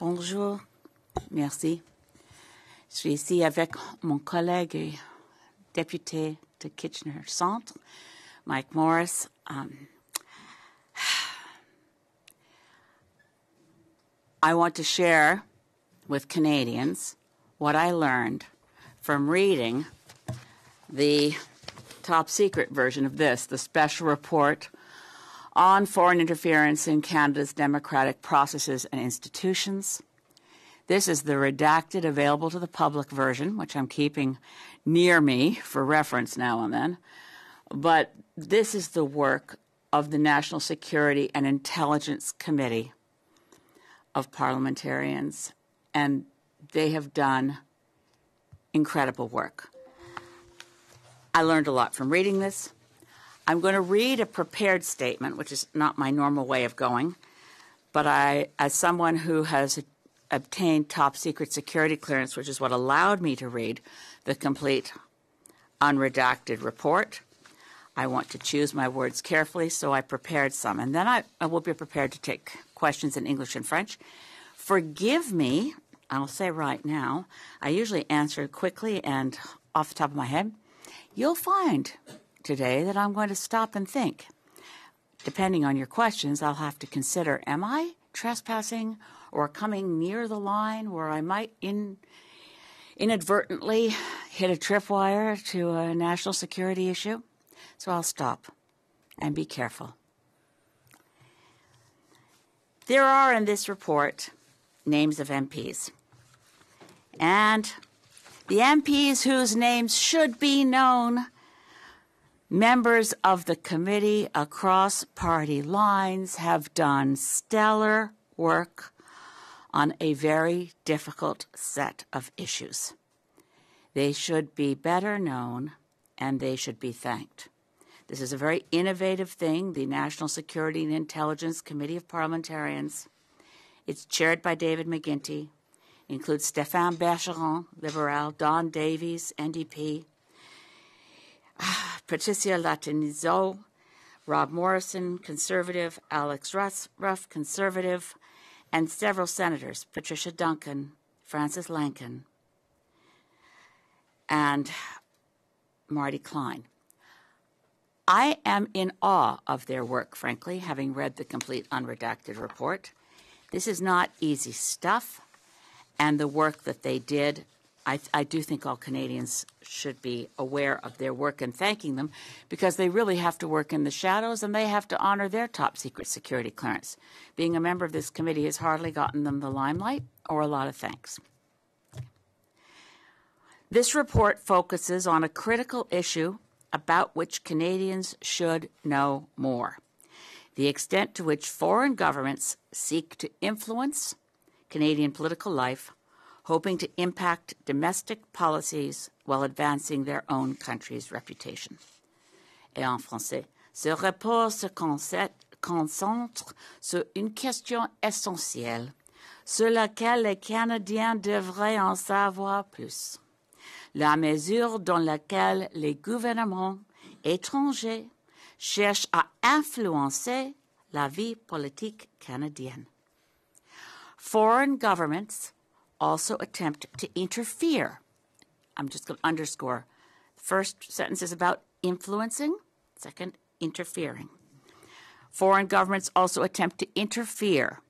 Bonjour, merci. Je suis ici avec mon collègue et député de Kitchener Centre, Mike Morrice. I want to share with Canadians what I learned from reading the top secret version of this, the special report on foreign interference in Canada's democratic processes and institutions. This is the redacted, available to the public version, which I'm keeping near me for reference now and then. But this is the work of the National Security and Intelligence Committee of Parliamentarians, and they have done incredible work. I learned a lot from reading this. I'm going to read a prepared statement, which is not my normal way of going, but as someone who has obtained top secret security clearance, which is what allowed me to read the complete unredacted report, I want to choose my words carefully, so I prepared some. And then I will be prepared to take questions in English and French. Forgive me, I'll say right now, I usually answer quickly and off the top of my head. You'll find today that I'm going to stop and think. Depending on your questions, I'll have to consider, am I trespassing or coming near the line where I might inadvertently hit a tripwire to a national security issue? So I'll stop and be careful. There are in this report names of MPs. And the MPs whose names should be known, members of the committee across party lines, have done stellar work on a very difficult set of issues. They should be better known and they should be thanked. This is a very innovative thing, the National Security and Intelligence Committee of Parliamentarians. It's chaired by David McGuinty. It includes Stéphane Bergeron, Liberal, Don Davies, NDP, Patricia Latinizo, Rob Morrison, Conservative, Alex Ruff, Conservative, and several senators, Patricia Duncan, Francis Lankin, and Marty Klein. I am in awe of their work, frankly, having read the complete unredacted report. This is not easy stuff, and the work that they did, I do think all Canadians should be aware of their work and thanking them, because they really have to work in the shadows and they have to honor their top secret security clearance. Being a member of this committee has hardly gotten them the limelight or a lot of thanks. This report focuses on a critical issue about which Canadians should know more: the extent to which foreign governments seek to influence Canadian political life, hoping to impact domestic policies while advancing their own country's reputation. Et en français, ce rapport se concentre sur une question essentielle, sur laquelle les Canadiens devraient en savoir plus: la mesure dans laquelle les gouvernements étrangers cherchent à influencer la vie politique canadienne. Foreign governments also attempt to interfere. I'm just going to underscore. The first sentence is about influencing, second, interfering. Foreign governments also attempt to interfere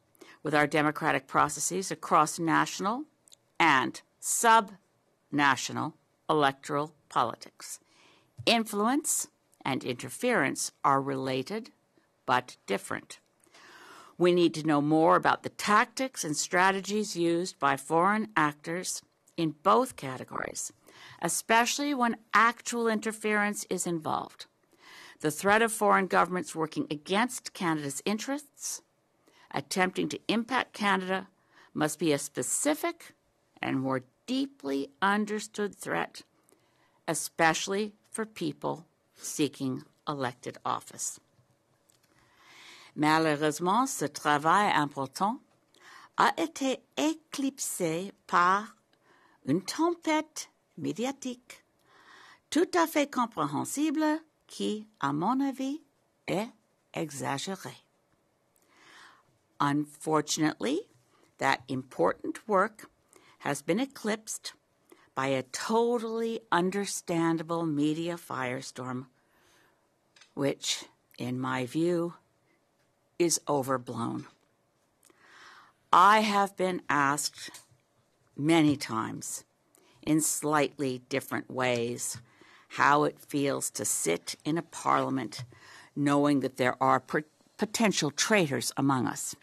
with our democratic processes across national and sub-national electoral politics. Influence and interference are related but different. We need to know more about the tactics and strategies used by foreign actors in both categories, especially when actual interference is involved. The threat of foreign governments working against Canada's interests, attempting to impact Canada, must be a specific and more deeply understood threat, especially for people seeking elected office. Malheureusement, ce travail important a été éclipsé par une tempête médiatique tout à fait compréhensible qui, à mon avis, est exagérée. Unfortunately, that important work has been eclipsed by a totally understandable media firestorm, which, in my view, is overblown. I have been asked many times, in slightly different ways, how it feels to sit in a parliament knowing that there are potential traitors among us.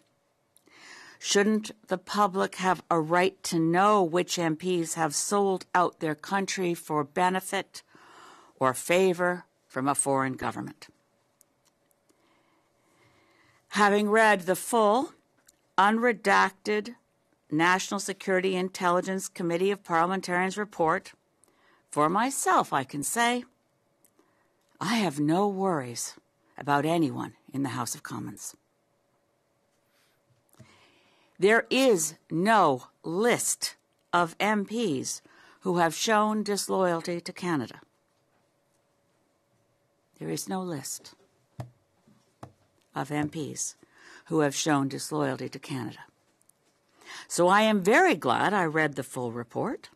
Shouldn't the public have a right to know which MPs have sold out their country for benefit or favor from a foreign government? Having read the full, unredacted National Security Intelligence Committee of Parliamentarians report, for myself, I can say, I have no worries about anyone in the House of Commons. There is no list of MPs who have shown disloyalty to Canada. There is no list of MPs who have shown disloyalty to Canada. So I am very glad I read the full report.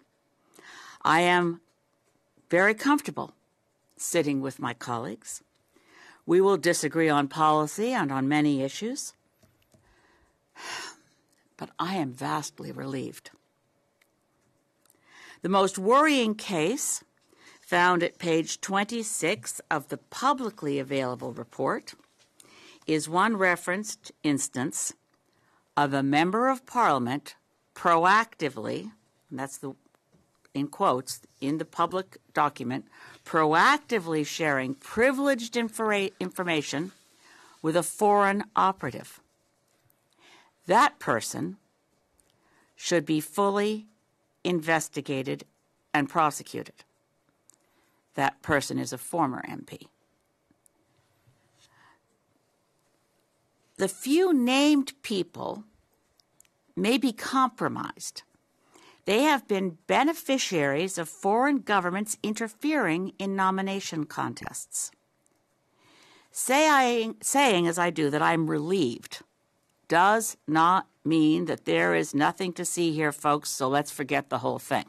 I am very comfortable sitting with my colleagues. We will disagree on policy and on many issues, but I am vastly relieved. The most worrying case, found at page 26 of the publicly available report, is one referenced instance of a member of Parliament proactively, and that's the in quotes in the public document, proactively sharing privileged information with a foreign operative. That person should be fully investigated and prosecuted. That person is a former MP. The few named people may be compromised. They have been beneficiaries of foreign governments interfering in nomination contests. Saying as I do that I'm relieved does not mean that there is nothing to see here, folks, so let's forget the whole thing.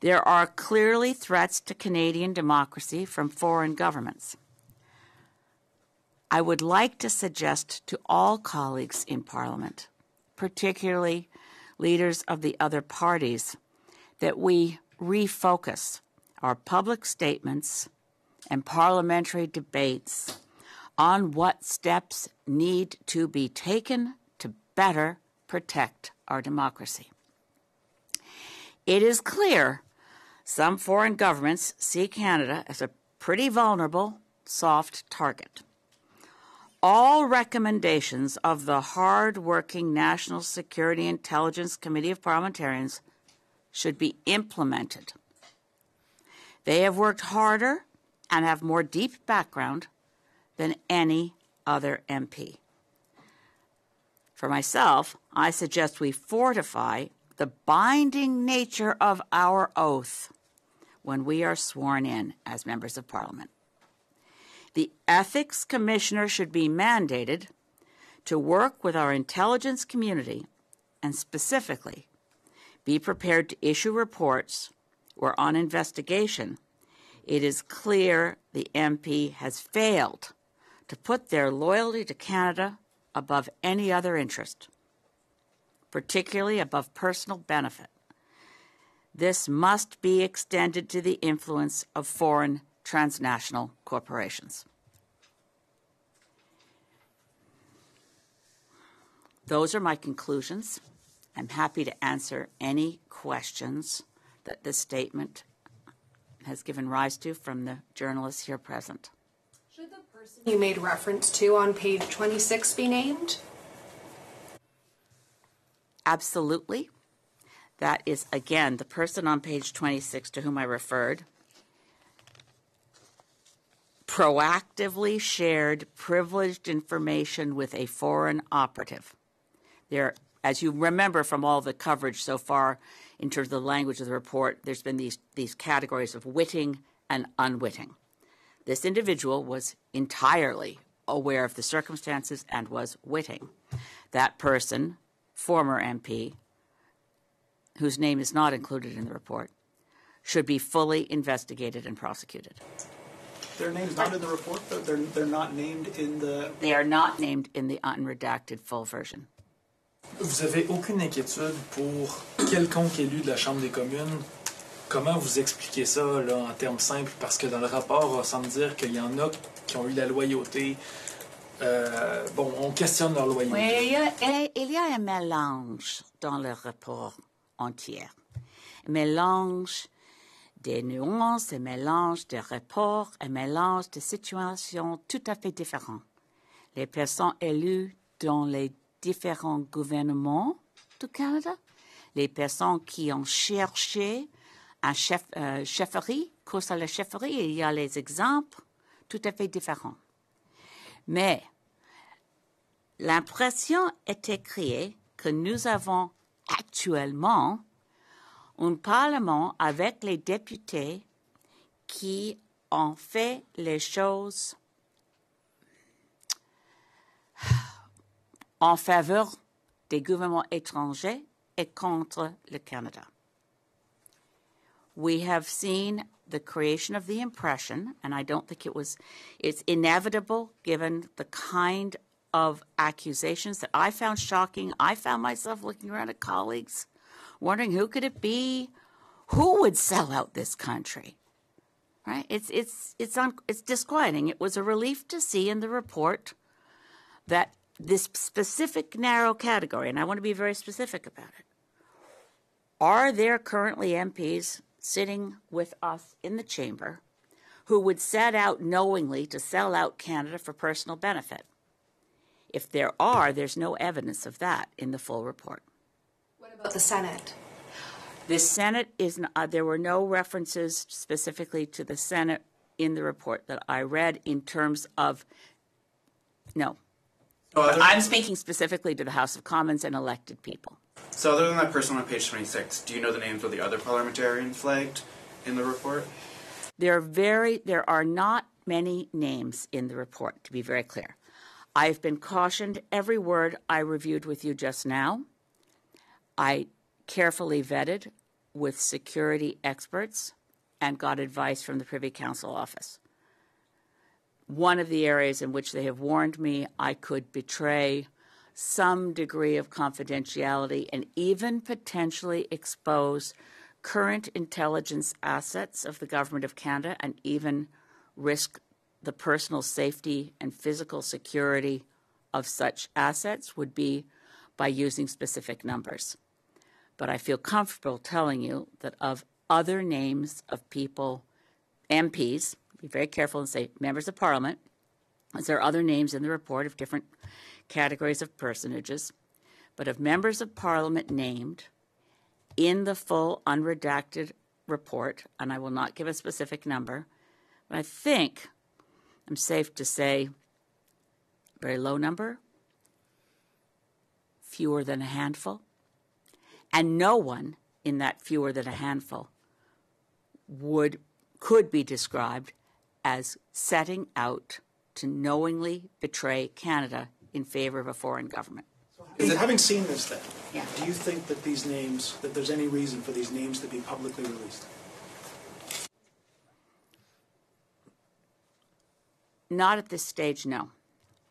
There are clearly threats to Canadian democracy from foreign governments. I would like to suggest to all colleagues in Parliament, particularly leaders of the other parties, that we refocus our public statements and parliamentary debates on what steps need to be taken to better protect our democracy. It is clear some foreign governments see Canada as a pretty vulnerable, soft target. All recommendations of the hard-working National Security Intelligence Committee of Parliamentarians should be implemented. They have worked harder and have more deep background than any other MP. For myself, I suggest we fortify the binding nature of our oath when we are sworn in as members of Parliament. The Ethics Commissioner should be mandated to work with our intelligence community and specifically be prepared to issue reports where on investigation it is clear the MP has failed to put their loyalty to Canada above any other interest, particularly above personal benefit. This must be extended to the influence of foreign transnational corporations. Those are my conclusions. I'm happy to answer any questions that this statement has given rise to from the journalists here present. Should the person you made reference to on page 26 be named? Absolutely. That is, again, the person on page 26 to whom I referred proactively shared privileged information with a foreign operative. There, as you remember from all the coverage so far in terms of the language of the report, there's been these categories of witting and unwitting. This individual was entirely aware of the circumstances and was witting. That person former MP, whose name is not included in the report, should be fully investigated and prosecuted. Their name's not in the report, though? They're not named in the... They are not named in the unredacted full version. Vous avez aucune inquiétude pour quelconque élu de la Chambre des communes? Comment vous expliquez ça là, en termes simples? Parce que dans le rapport, on semble dire qu'il y en a qui ont eu la loyauté. Bon, on questionne leur loyauté. Oui, il y a un mélange dans le rapport entier. Un mélange des nuances, un mélange de rapports, un mélange de situations tout à fait différentes. Les personnes élues dans les différents gouvernements du Canada, les personnes qui ont cherché un chefferie, course à la chefferie, il y a les exemples tout à fait différents. Mais l'impression était créée que nous avons actuellement un Parlement avec les députés qui ont fait les choses en faveur des gouvernements étrangers et contre le Canada. We have seen the creation of the impression, and I don't think it's inevitable given the kind of accusations that I found shocking. I found myself looking around at colleagues, wondering who could it be? Who would sell out this country? Right? It's disquieting. It was a relief to see in the report that this specific narrow category, and I want to be very specific about it, are there currently MPs sitting with us in the chamber who would set out knowingly to sell out Canada for personal benefit? If there are, there's no evidence of that in the full report. What about the Senate? The Senate is there were no references specifically to the Senate in the report that I read in terms of, no. I'm speaking specifically to the House of Commons and elected people. So other than that person on page 26, do you know the names of the other parliamentarians flagged in the report? There are not many names in the report, to be very clear. I've been cautioned every word I reviewed with you just now. I carefully vetted with security experts and got advice from the Privy Council office. One of the areas in which they have warned me I could betray some degree of confidentiality and even potentially expose current intelligence assets of the Government of Canada and even risk the personal safety and physical security of such assets would be by using specific numbers. But I feel comfortable telling you that of other names of people, MPs, be very careful and say members of Parliament, as there are other names in the report of different categories of personages, but of members of Parliament named in the full unredacted report, and I will not give a specific number, but I think I'm safe to say very low number, fewer than a handful, and no one in that fewer than a handful could be described as setting out to knowingly betray Canada in favor of a foreign government. Having seen this then, Yeah. do you think that these names, that there's any reason for these names to be publicly released? Not at this stage, no.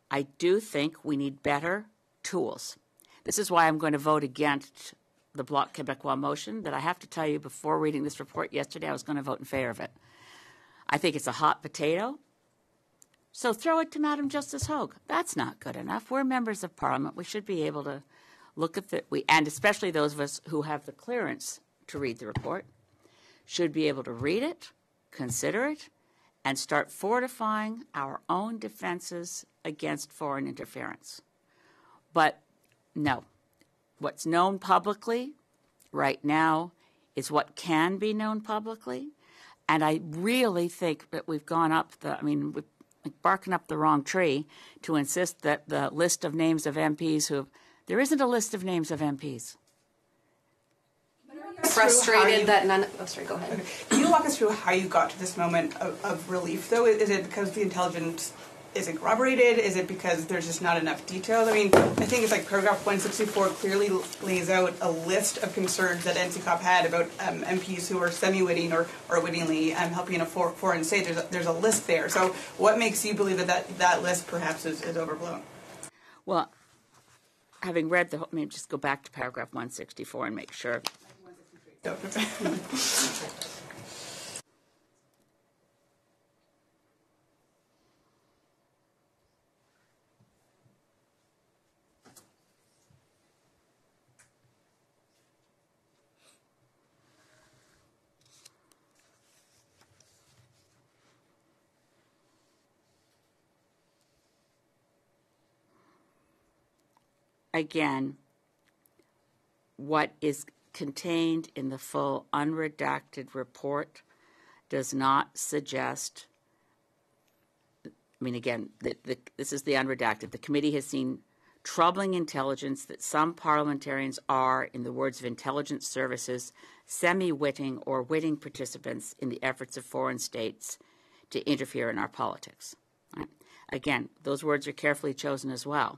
I do think we need better tools. This is why I'm going to vote against the Bloc Québécois motion that I have to tell you before reading this report yesterday I was going to vote in favor of it. I think it's a hot potato. So throw it to Madam Justice Hogue. That's not good enough. We're members of Parliament. We should be able to look at and especially those of us who have the clearance to read the report, should be able to read it, consider it, and start fortifying our own defenses against foreign interference. But no, what's known publicly right now is what can be known publicly. And I really think that we've gone up we're barking up the wrong tree to insist that the list of names of MPs there isn't a list of names of MPs. Frustrated that none. Oh, sorry. Go ahead. Can you walk us through how you got to this moment of relief, though? Is it because the intelligence isn't corroborated? Is it because there's just not enough detail? I mean, I think it's like paragraph 164 clearly lays out a list of concerns that NCCOP had about MPs who are semi-witting or wittingly helping in a foreign state. There's a list there. So what makes you believe that list perhaps is overblown? Well, having read the whole, let me just go back to paragraph 164 and make sure. Again, what is contained in the full unredacted report does not suggest, I mean, again, this is the unredacted. The committee has seen troubling intelligence that some parliamentarians are, in the words of intelligence services, semi-witting or witting participants in the efforts of foreign states to interfere in our politics. Right? Again, those words are carefully chosen as well.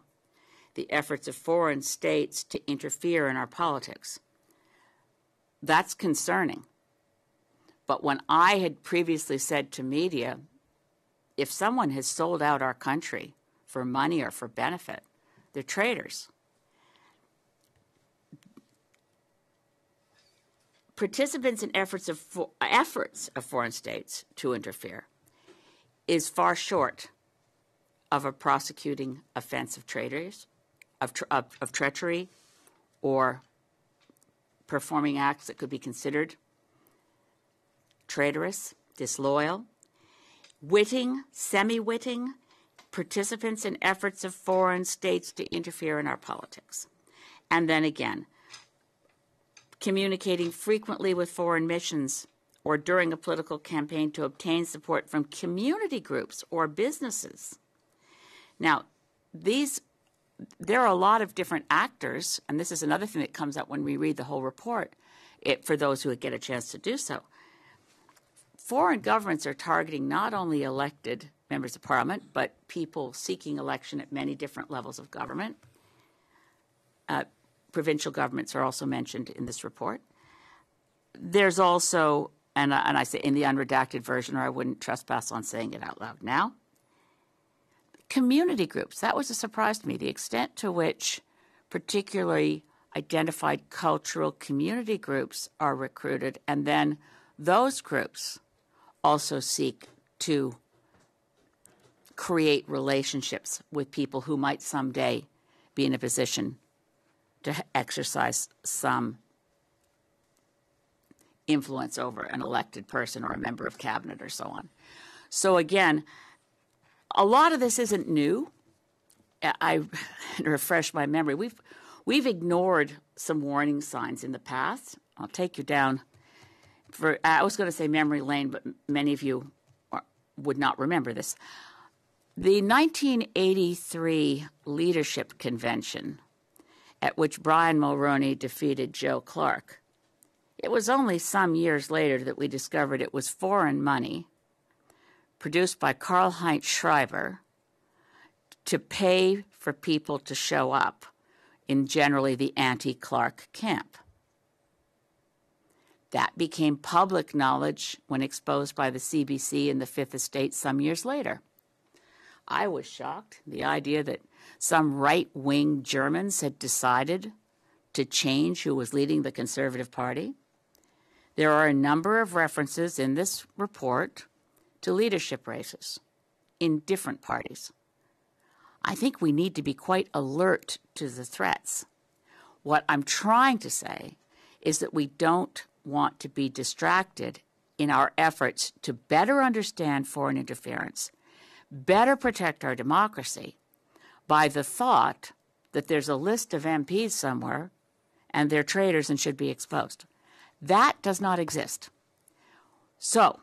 The efforts of foreign states to interfere in our politics. That's concerning. But when I had previously said to media, if someone has sold out our country for money or for benefit, they're traitors. Participants in efforts of foreign states to interfere is far short of a prosecuting offense of traitors, of treachery, or performing acts that could be considered traitorous, disloyal. Witting, semi-witting, participants in efforts of foreign states to interfere in our politics. And then again, communicating frequently with foreign missions or during a political campaign to obtain support from community groups or businesses. Now, there are a lot of different actors, and this is another thing that comes up when we read the whole report, for those who get a chance to do so. Foreign governments are targeting not only elected members of parliament, but people seeking election at many different levels of government. Provincial governments are also mentioned in this report. There's also, and I say in the unredacted version, or I wouldn't trespass on saying it out loud now, community groups. That was a surprise to me, the extent to which particularly identified cultural community groups are recruited, and then those groups also seek to create relationships with people who might someday be in a position to exercise some influence over an elected person or a member of cabinet or so on. So again, a lot of this isn't new. I refresh my memory. We've ignored some warning signs in the past. I'll take you down I was going to say memory lane, but many of you would not remember this. The 1983 Leadership Convention, at which Brian Mulroney defeated Joe Clark, it was only some years later that we discovered it was foreign money produced by Karl-Heinz Schreiber to pay for people to show up in generally the anti-Clark camp. That became public knowledge when exposed by the CBC and the Fifth Estate some years later. I was shocked. The idea that some right-wing Germans had decided to change who was leading the Conservative Party. There are a number of references in this report to leadership races in different parties. I think we need to be quite alert to the threats. What I'm trying to say is that we don't want to be distracted in our efforts to better understand foreign interference, better protect our democracy by the thought that there's a list of MPs somewhere and they're traitors and should be exposed. That does not exist. So,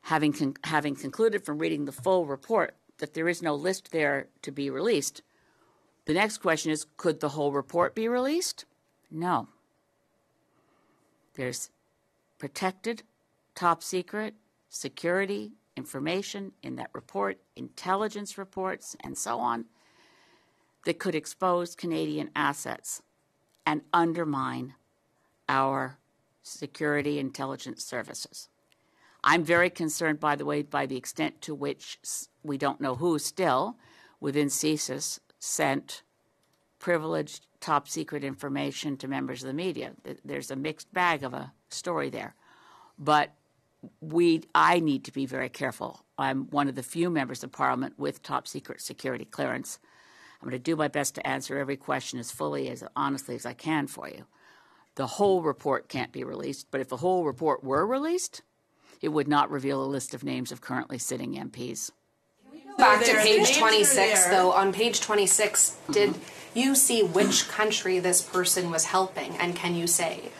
having concluded from reading the full report that there is no list there to be released, the next question is, could the whole report be released? No. There's protected, top secret, security, information in that report, intelligence reports, and so on, that could expose Canadian assets and undermine our security intelligence services. I'm very concerned, by the way, by the extent to which we don't know who still within CSIS sent privileged top secret information to members of the media. There's a mixed bag of a story there. But I need to be very careful. I'm one of the few members of Parliament with top secret security clearance. I'm going to do my best to answer every question as fully, as honestly as I can for you. The whole report can't be released, but if the whole report were released, it would not reveal a list of names of currently sitting MPs. Back to page 26, though. On page 26, did you see which country this person was helping, and can you say?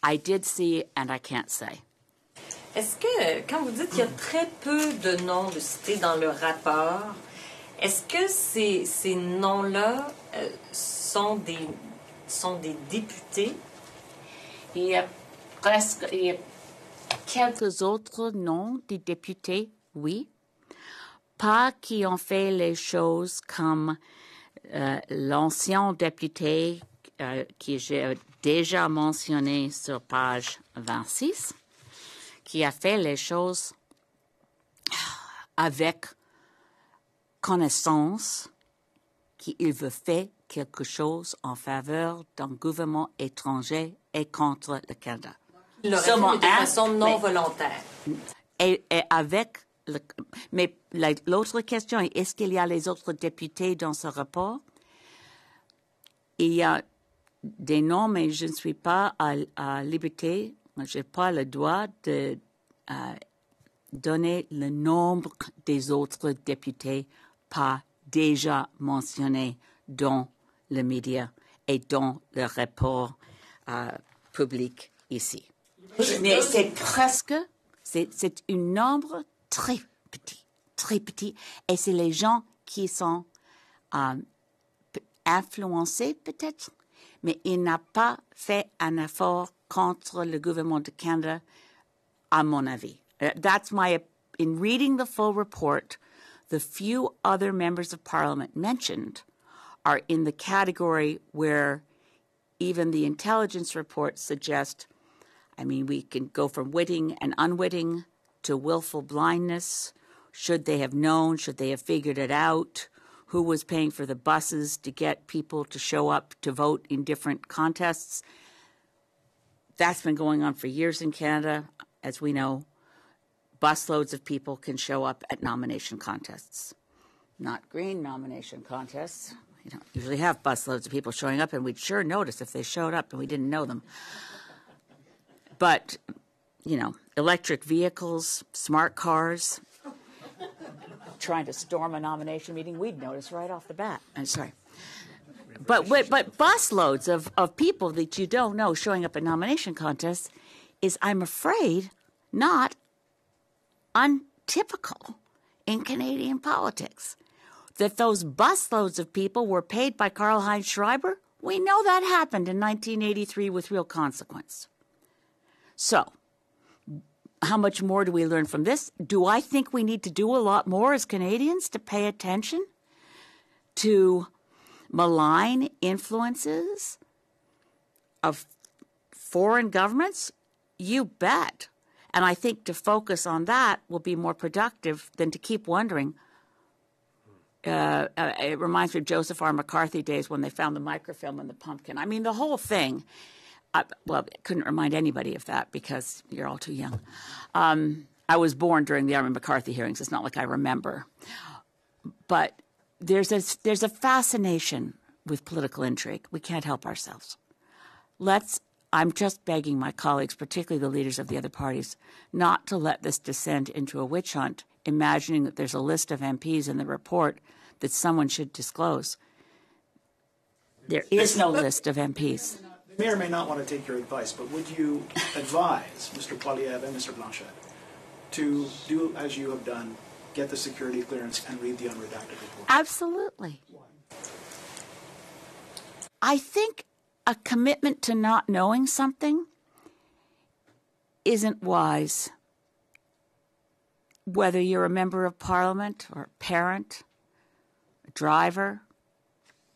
I did see, and I can't say. Est-ce que, quand vous dites qu'il y a très peu de noms de cités dans le rapport, est-ce que ces noms-là sont des députés? Il y a quelques autres noms de députés, oui. Pas qui ont fait les choses comme l'ancien député que j'ai déjà mentionné sur page 26, qui a fait les choses avec connaissance qu'il veut faire quelque chose en faveur d'un gouvernement étranger et contre le Canada. Il l'aurait fait de façon non volontaire. Et avec mais l'autre question est, est-ce qu'il y a les autres députés dans ce rapport? Il y a des noms, mais je ne suis pas à liberté, je n'ai pas le droit de donner le nombre des autres députés pas déjà mentionnés dans le média et dans le rapport public ici. Mais c'est presque, c'est un nombre très petit, et c'est les gens qui sont influencés peut-être, mais il n'a pas fait un effort contre le gouvernement du Canada, à mon avis. That's in reading the full report, the few other members of Parliament mentioned are in the category where even the intelligence reports suggest, we can go from witting and unwitting to willful blindness. Should they have known? Should they have figured it out? Who was paying for the buses to get people to show up to vote in different contests? That's been going on for years in Canada. As we know, busloads of people can show up at nomination contests. Not green nomination contests. You don't usually have busloads of people showing up, and we'd sure notice if they showed up and we didn't know them. But, electric vehicles, smart cars, trying to storm a nomination meeting, we'd notice right off the bat. I'm sorry. But busloads of people that you don't know showing up at nomination contests is, I'm afraid, not untypical in Canadian politics. That those busloads of people were paid by Karl-Heinz Schreiber, we know that happened in 1983 with real consequence. So, how much more do we learn from this? Do I think we need to do a lot more as Canadians to pay attention to malign influences of foreign governments? You bet. And I think to focus on that will be more productive than to keep wondering. It reminds me of Joseph R. McCarthy days when they found the microfilm in the pumpkin. The whole thing. It couldn't remind anybody of that because you're all too young. I was born during the Armin McCarthy hearings. It's not like I remember. But there's a fascination with political intrigue. We can't help ourselves. I'm just begging my colleagues, particularly the leaders of the other parties, not to let this descend into a witch hunt, imagining that there's a list of MPs in the report that someone should disclose. There is no list of MPs. The mayor may not want to take your advice, but would you advise Mr. Poilievre and Mr. Blanchet to do as you have done, get the security clearance and read the unredacted report? Absolutely. I think a commitment to not knowing something isn't wise whether you're a member of parliament or a parent, a driver,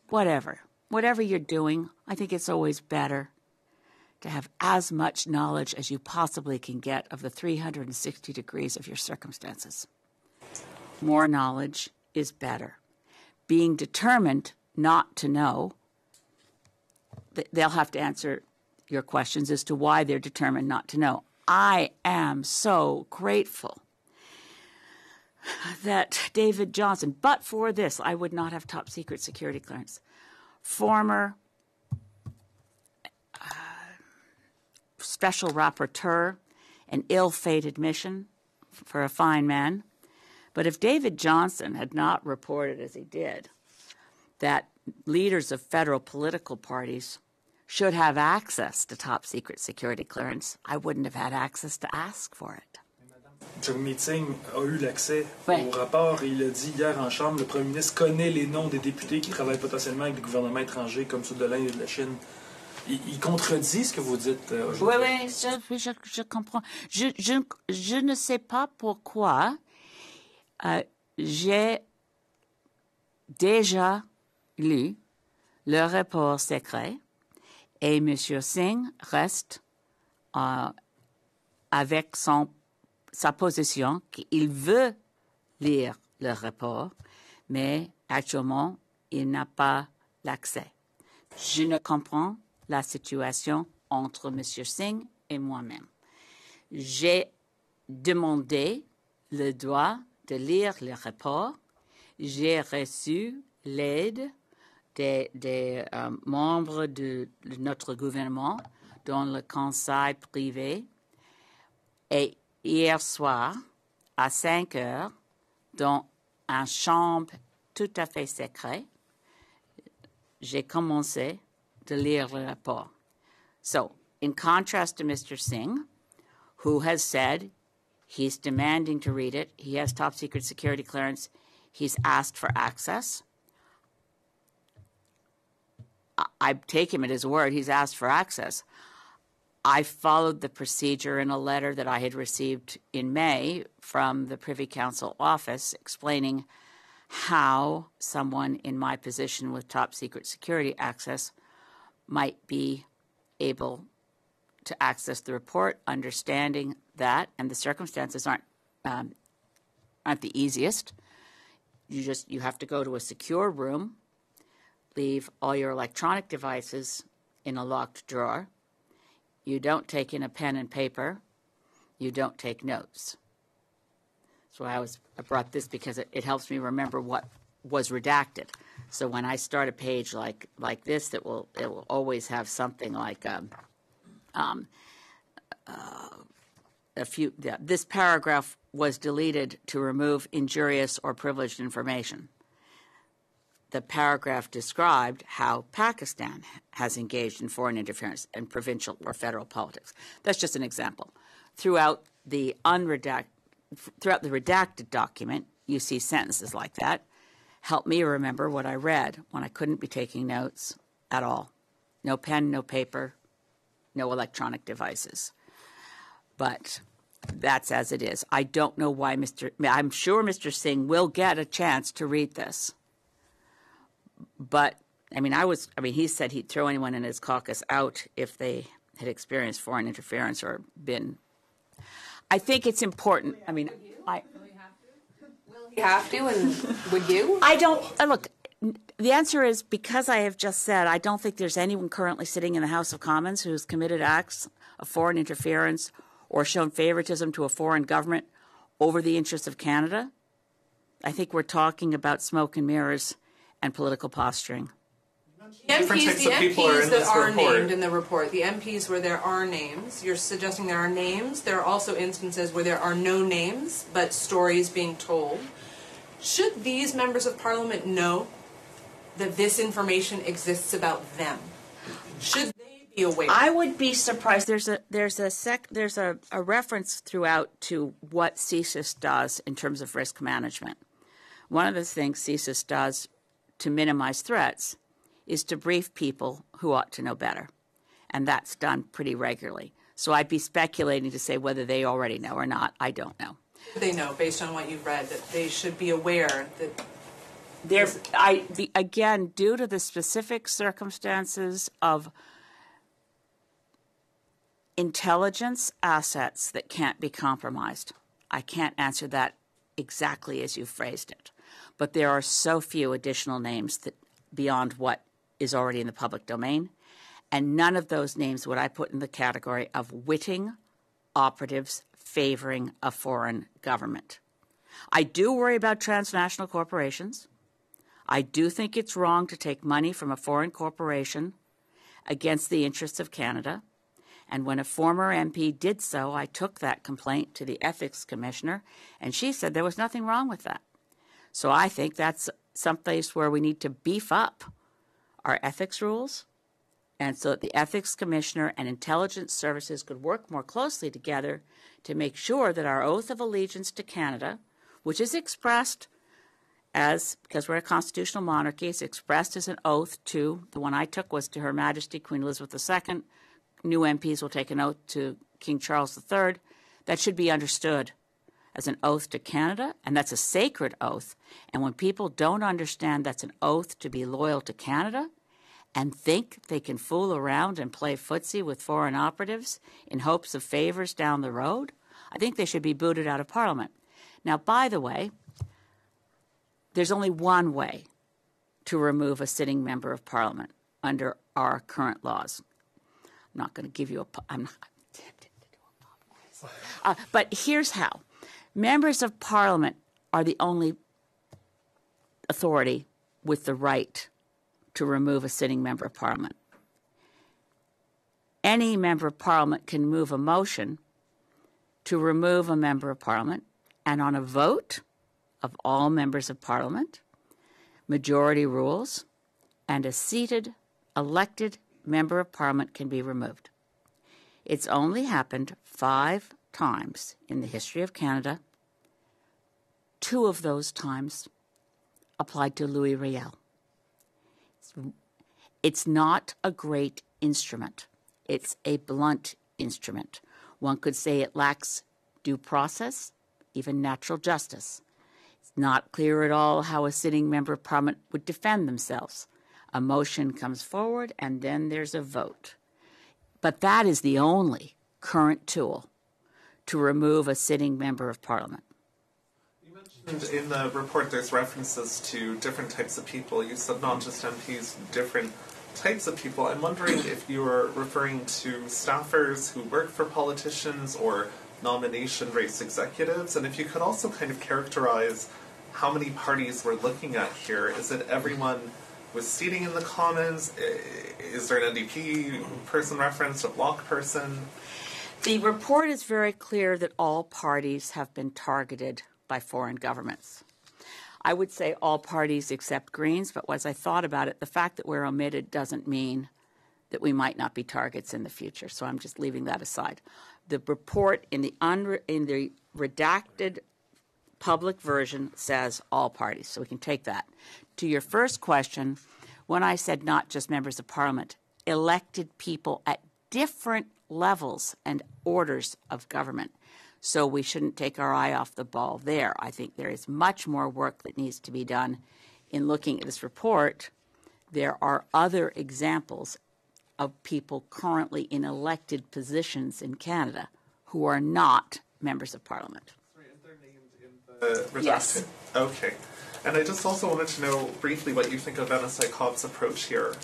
whatever you're doing, I think it's always better to have as much knowledge as you possibly can get of the 360 degrees of your circumstances. More knowledge is better. Being determined not to know, they'll have to answer your questions as to why they're determined not to know. I am so grateful that David Johnson, but for this, I would not have top secret security clearance. Former special rapporteur, an ill-fated mission for a fine man. But if David Johnson had not reported, as he did, that leaders of federal political parties should have access to top secret security clearance, I wouldn't have had access to ask for it. John Meeting a eu l'accès Ouais. au rapport et il a dit hier en Chambre, le premier ministre connaît les noms des députés qui travaillent potentiellement avec des gouvernements étrangers comme ceux de l'Inde et de la Chine. Il contredit ce que vous dites aujourd'hui. Oui, je comprends. Je ne sais pas pourquoi j'ai déjà lu le rapport secret et M. Singh reste avec sa position qu'il veut lire le rapport, mais actuellement, il n'a pas l'accès. Je ne comprends la situation entre M. Singh et moi-même. J'ai demandé le droit de lire le rapport. J'ai reçu l'aide des membres de notre gouvernement dans le conseil privé. Et hier soir, à 5 heures, dans une chambre tout à fait secrète, j'ai commencé to lire le rapport. So, in contrast to Mr. Singh, who has said he's demanding to read it, he has top secret security clearance, he's asked for access. I take him at his word, he's asked for access. I followed the procedure in a letter that I had received in May from the Privy Council office explaining how someone in my position with top secret security access might be able to access the report, understanding that, and the circumstances aren't the easiest. You have to go to a secure room, leave all your electronic devices in a locked drawer. You don't take in a pen and paper. You don't take notes. So I brought this because it helps me remember what was redacted. So when I start a page like this, it will always have something like this paragraph was deleted to remove injurious or privileged information. The paragraph described how Pakistan has engaged in foreign interference in provincial or federal politics. That's just an example. Throughout the redacted document, you see sentences like that. Help me remember what I read when I couldn't be taking notes at all. No pen, no paper, no electronic devices. But that's as it is. I don't know why I'm sure Mr. Singh will get a chance to read this. But, he said he'd throw anyone in his caucus out if they had experienced foreign interference or been. I think it's important. Will he have to, and would you? I don't. Look, the answer is because I have just said I don't think there's anyone currently sitting in the House of Commons who's committed acts of foreign interference or shown favoritism to a foreign government over the interests of Canada. I think we're talking about smoke and mirrors and political posturing. The MPs that are named in the report, the MPs where there are names, you're suggesting there are names. There are also instances where there are no names, but stories being told. Should these members of Parliament know that this information exists about them? Should they be aware? I would be surprised. There's a reference throughout to what CSIS does in terms of risk management. One of the things CSIS does to minimize threats is to brief people who ought to know better. And that's done pretty regularly. So I'd be speculating to say whether they already know or not. I don't know. They know, based on what you've read, that they should be aware that again, due to the specific circumstances of intelligence assets that can't be compromised, I can't answer that exactly as you phrased it. But there are so few additional names that beyond what is already in the public domain, and none of those names would I put in the category of witting operatives favoring a foreign government. I do worry about transnational corporations. I do think it's wrong to take money from a foreign corporation against the interests of Canada. And when a former MP did so, I took that complaint to the Ethics Commissioner, and she said there was nothing wrong with that. So I think that's someplace where we need to beef up our ethics rules, and so that the Ethics Commissioner and intelligence services could work more closely together to make sure that our oath of allegiance to Canada, which is expressed as, because we're a constitutional monarchy, it's expressed as an oath to, the one I took was to Her Majesty Queen Elizabeth II. New MPs will take an oath to King Charles III. That should be understood as an oath to Canada, and that's a sacred oath. And when people don't understand that's an oath to be loyal to Canada and think they can fool around and play footsie with foreign operatives in hopes of favors down the road, I think they should be booted out of Parliament. Now, by the way, there's only one way to remove a sitting member of Parliament under our current laws. I'm not going to give you I'm not tempted to do a pop quiz. But here's how. Members of Parliament are the only authority with the right to remove a sitting member of Parliament. Any member of Parliament can move a motion to remove a member of Parliament, and on a vote of all members of Parliament, majority rules, and a seated, elected member of Parliament can be removed. It's only happened 5 times in the history of Canada. 2 of those times applied to Louis Riel. It's not a great instrument. It's a blunt instrument. One could say it lacks due process, even natural justice. It's not clear at all how a sitting member of Parliament would defend themselves. A motion comes forward, and then there's a vote. But that is the only current tool to remove a sitting member of Parliament. You mentioned in the report there's references to different types of people. You said not just MPs, different types of people. I'm wondering if you were referring to staffers who work for politicians or nomination race executives, and if you could also kind of characterize how many parties we're looking at here. Is it everyone with seating in the Commons? Is there an NDP person referenced, a Bloc person? The report is very clear that all parties have been targeted by foreign governments. I would say all parties except Greens, but as I thought about it, the fact that we're omitted doesn't mean that we might not be targets in the future. So I'm just leaving that aside. The report in the redacted public version says all parties, so we can take that. To your first question, when I said not just members of Parliament, elected people at different levels and orders of government. So we shouldn't take our eye off the ball there. I think there is much more work that needs to be done in looking at this report. There are other examples of people currently in elected positions in Canada who are not members of Parliament. Sorry, is there names in the redacted? Yes. Okay. And I just also wanted to know briefly what you think of NSI Cobb's approach here.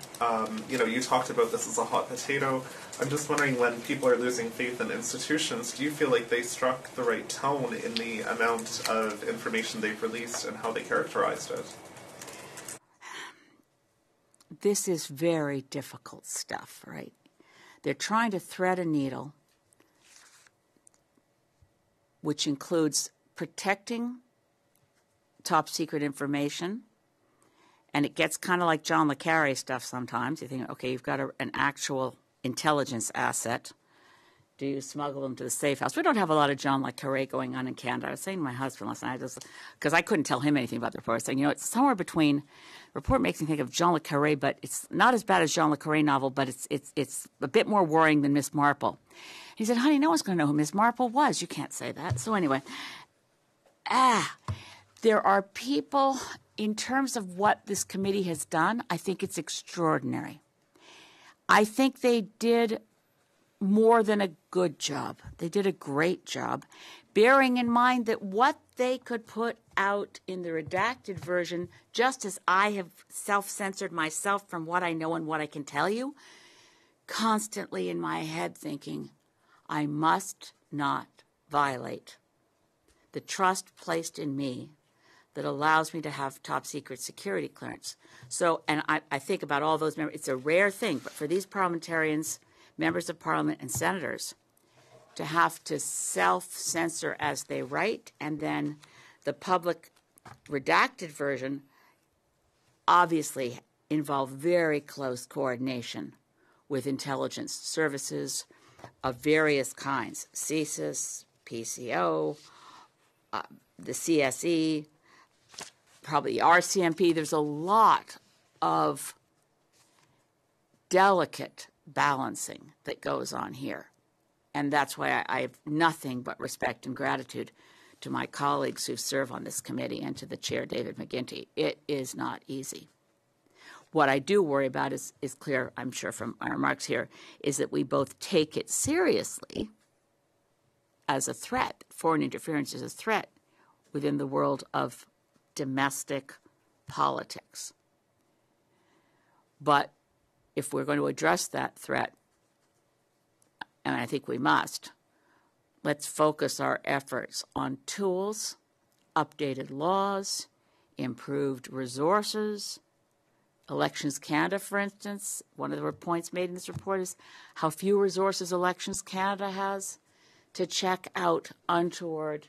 You talked about this as a hot potato. I'm just wondering, when people are losing faith in institutions, do you feel like they struck the right tone in the amount of information they've released and how they characterized it? This is very difficult stuff, right? They're trying to thread a needle, which includes protecting top secret information, and it gets kind of like John le Carre stuff sometimes. You think, okay, you've got an actual intelligence asset. Do you smuggle them to the safe house? We don't have a lot of John le Carre going on in Canada. I was saying to my husband last night, because I couldn't tell him anything about the report. I was saying, it's somewhere between. The report makes me think of John le Carre, but it's not as bad as John le Carre novel, but it's a bit more worrying than Miss Marple. He said, honey, no one's going to know who Miss Marple was. You can't say that. So anyway, There are people, in terms of what this committee has done, I think it's extraordinary. I think they did more than a good job. They did a great job, bearing in mind that what they could put out in the redacted version, just as I have self-censored myself from what I know and what I can tell you, constantly in my head thinking, I must not violate the trust placed in me that allows me to have top secret security clearance. So, and I think about all those members, it's a rare thing, but for these parliamentarians, members of parliament and senators, to have to self-censor as they write, and then the public redacted version obviously involve very close coordination with intelligence services of various kinds, CSIS, PCO, the CSE, probably the RCMP. There's a lot of delicate balancing that goes on here. And that's why I have nothing but respect and gratitude to my colleagues who serve on this committee and to the chair, David McGuinty. It is not easy. What I do worry about is clear, I'm sure from our remarks here, is that we both take it seriously as a threat. Foreign interference is a threat within the world of domestic politics. But if we're going to address that threat, and I think we must, let's focus our efforts on tools, updated laws, improved resources. Elections Canada, for instance, one of the points made in this report is how few resources Elections Canada has to check out untoward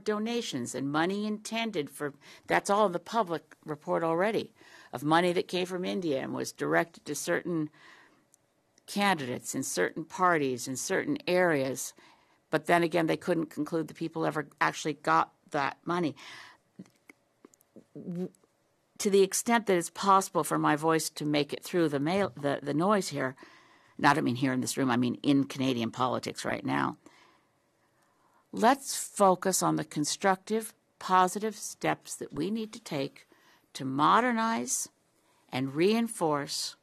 donations and money intended for, that's all in the public report already, of money that came from India and was directed to certain candidates in certain parties in certain areas, but then again they couldn't conclude the people ever actually got that money. To the extent that it's possible for my voice to make it through the noise here, not I mean here in this room, I mean in Canadian politics right now, let's focus on the constructive, positive steps that we need to take to modernize and reinforce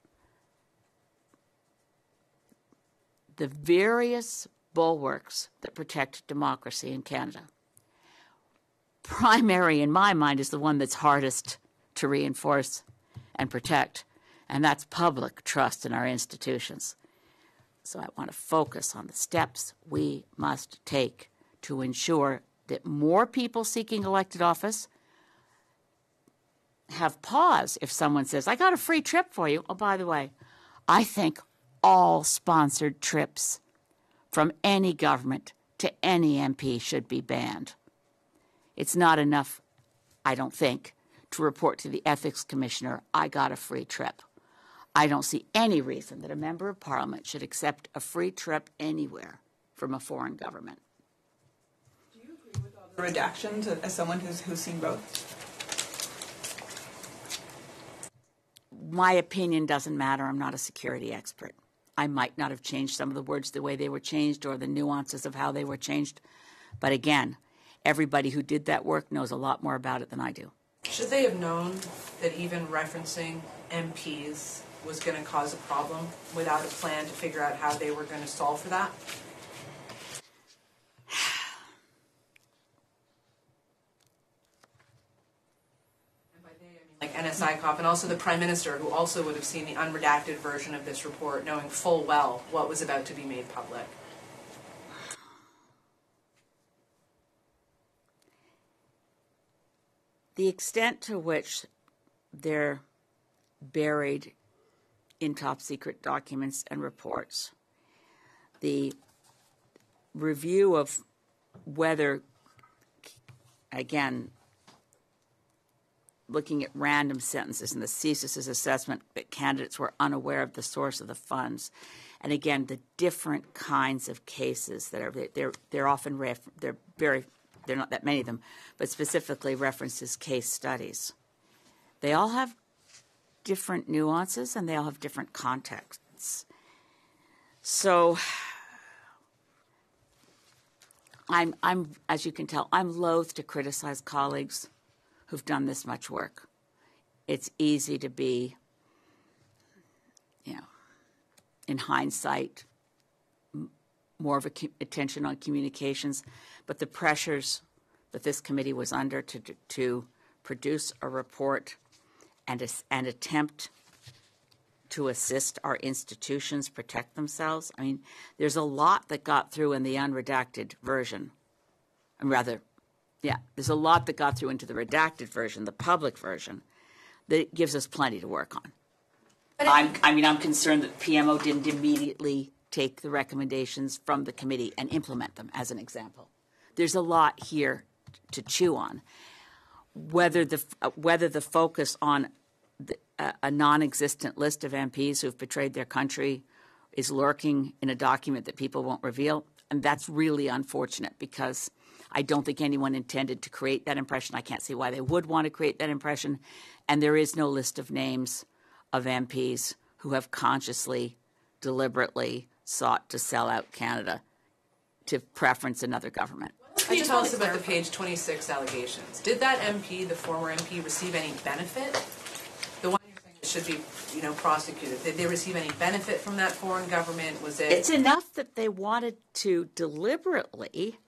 the various bulwarks that protect democracy in Canada. Primary, in my mind, is the one that's hardest to reinforce and protect, and that's public trust in our institutions. So I want to focus on the steps we must take to ensure that more people seeking elected office have pause if someone says, I got a free trip for you. Oh, by the way, I think all sponsored trips from any government to any MP should be banned. It's not enough, I don't think, to report to the Ethics Commissioner, I got a free trip. I don't see any reason that a member of Parliament should accept a free trip anywhere from a foreign government. Do you agree with all the redactions as someone who's seen both? My opinion doesn't matter. I'm not a security expert. I might not have changed some of the words the way they were changed or the nuances of how they were changed. But again, everybody who did that work knows a lot more about it than I do. Should they have known that even referencing MPs was going to cause a problem without a plan to figure out how they were going to solve for that? And by they, I mean like NSI Cop and also the Prime Minister, who also would have seen the unredacted version of this report, knowing full well what was about to be made public. The extent to which they're buried in top secret documents and reports, the review of whether, again, looking at random sentences in the CSIS's assessment that candidates were unaware of the source of the funds, and again, the different kinds of cases that are they're often they're not that many of them, but specifically references case studies. They all have different nuances and they all have different contexts. So I'm, as you can tell, I'm loath to criticize colleagues who've done this much work. It's easy to be, in hindsight, more of attention on communications, but the pressures that this committee was under to produce a report and attempt to assist our institutions protect themselves. I mean, there's a lot that got through in the unredacted version. There's a lot that got through into the redacted version, the public version, that gives us plenty to work on. I'm concerned that PMO didn't immediately take the recommendations from the committee and implement them, as an example. There's a lot here to chew on. Whether the focus on a non-existent list of MPs who've betrayed their country is lurking in a document that people won't reveal, and that's really unfortunate because I don't think anyone intended to create that impression. I can't see why they would want to create that impression, and there is no list of names of MPs who have consciously, deliberately sought to sell out Canada to preference another government. Can you tell us about the page 26 allegations? Did that MP, the former MP, receive any benefit? The one you're saying should be, prosecuted. Did they receive any benefit from that foreign government? Was it? It's enough that they wanted to deliberately.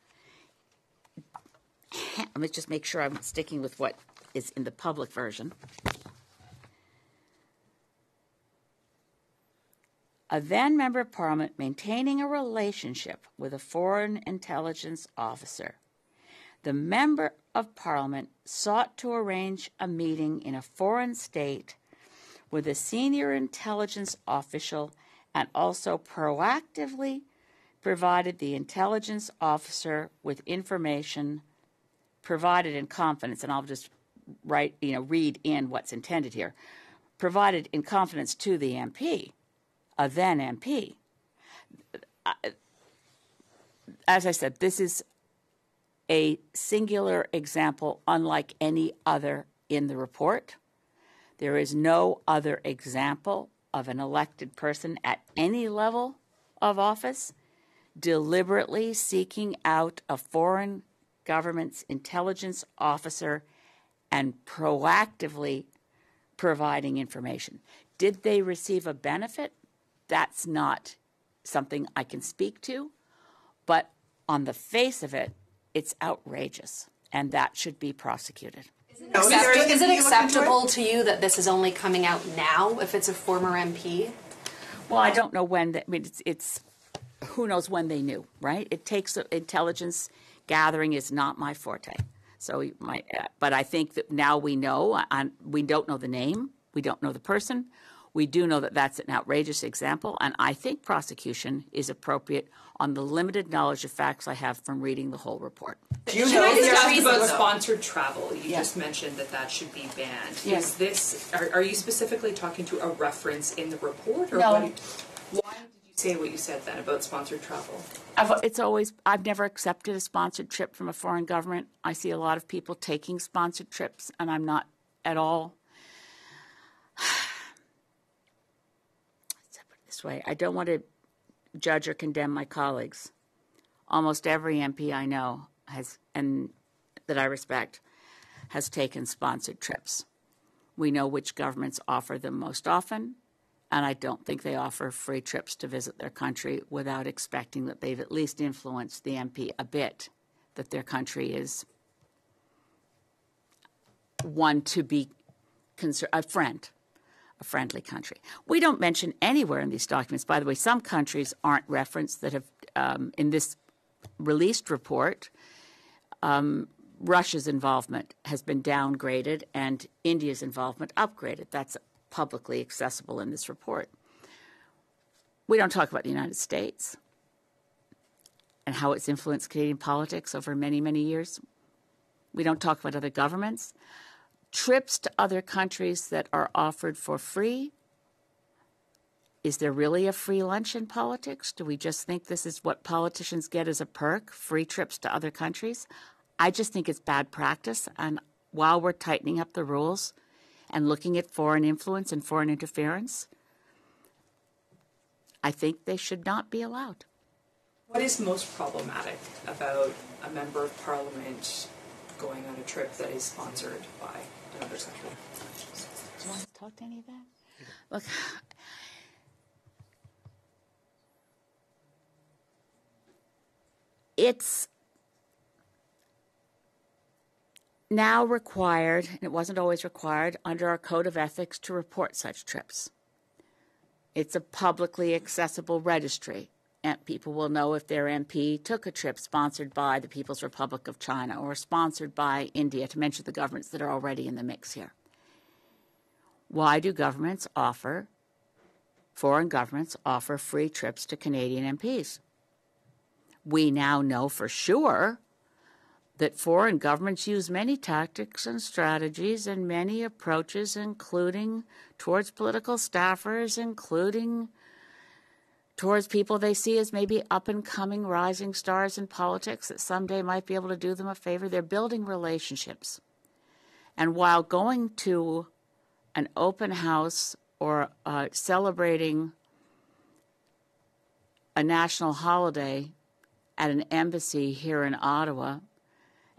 Let me just make sure I'm sticking with what is in the public version. A then member of Parliament maintaining a relationship with a foreign intelligence officer. The member of Parliament sought to arrange a meeting in a foreign state with a senior intelligence official and also proactively provided the intelligence officer with information provided in confidence, and I'll just read in what's intended here, provided in confidence to the MP, a then MP. As I said, this is a singular example unlike any other in the report. There is no other example of an elected person at any level of office deliberately seeking out a foreign government's intelligence officer and proactively providing information. Did they receive a benefit? That's not something I can speak to, but on the face of it, it's outrageous, and that should be prosecuted. Is it acceptable to you that this is only coming out now if it's a former MP? Well, I don't know when. It's who knows when they knew, right? It takes intelligence gathering is not my forte. So, but I think that now we know. We don't know the name. We don't know the person. We do know that that's an outrageous example, and I think prosecution is appropriate on the limited knowledge of facts I have from reading the whole report. Do you know about sponsored travel? You just mentioned that should be banned. Yes. Is this? Are you specifically talking to a reference in the report, or no? Why did you say what you said then about sponsored travel? I've never accepted a sponsored trip from a foreign government. I see a lot of people taking sponsored trips, and I'm not at all. Way. I don't want to judge or condemn my colleagues. Almost every MP I know and that I respect has taken sponsored trips. We know which governments offer them most often, and I don't think they offer free trips to visit their country without expecting that they've at least influenced the MP a bit, that their country is one to be a friendly country. We don't mention anywhere in these documents, by the way, some countries aren't referenced that have, in this released report, Russia's involvement has been downgraded and India's involvement upgraded. That's publicly accessible in this report. We don't talk about the United States and how it's influenced Canadian politics over many, many years. We don't talk about other governments. Trips to other countries that are offered for free. Is there really a free lunch in politics? Do we just think this is what politicians get as a perk, free trips to other countries? I just think it's bad practice. And while we're tightening up the rules and looking at foreign influence and foreign interference, I think they should not be allowed. What is most problematic about a member of parliament going on a trip that is sponsored by another country? Do you want to talk to any of that? Look, it's now required, and it wasn't always required, under our code of ethics to report such trips. It's a publicly accessible registry, and people will know if their MP took a trip sponsored by the People's Republic of China or sponsored by India, to mention the governments that are already in the mix here. Why do foreign governments offer free trips to Canadian MPs? We now know for sure that foreign governments use many tactics and strategies and many approaches, including towards political staffers, including towards people they see as maybe up-and-coming rising stars in politics that someday might be able to do them a favor. They're building relationships. And while going to an open house or celebrating a national holiday at an embassy here in Ottawa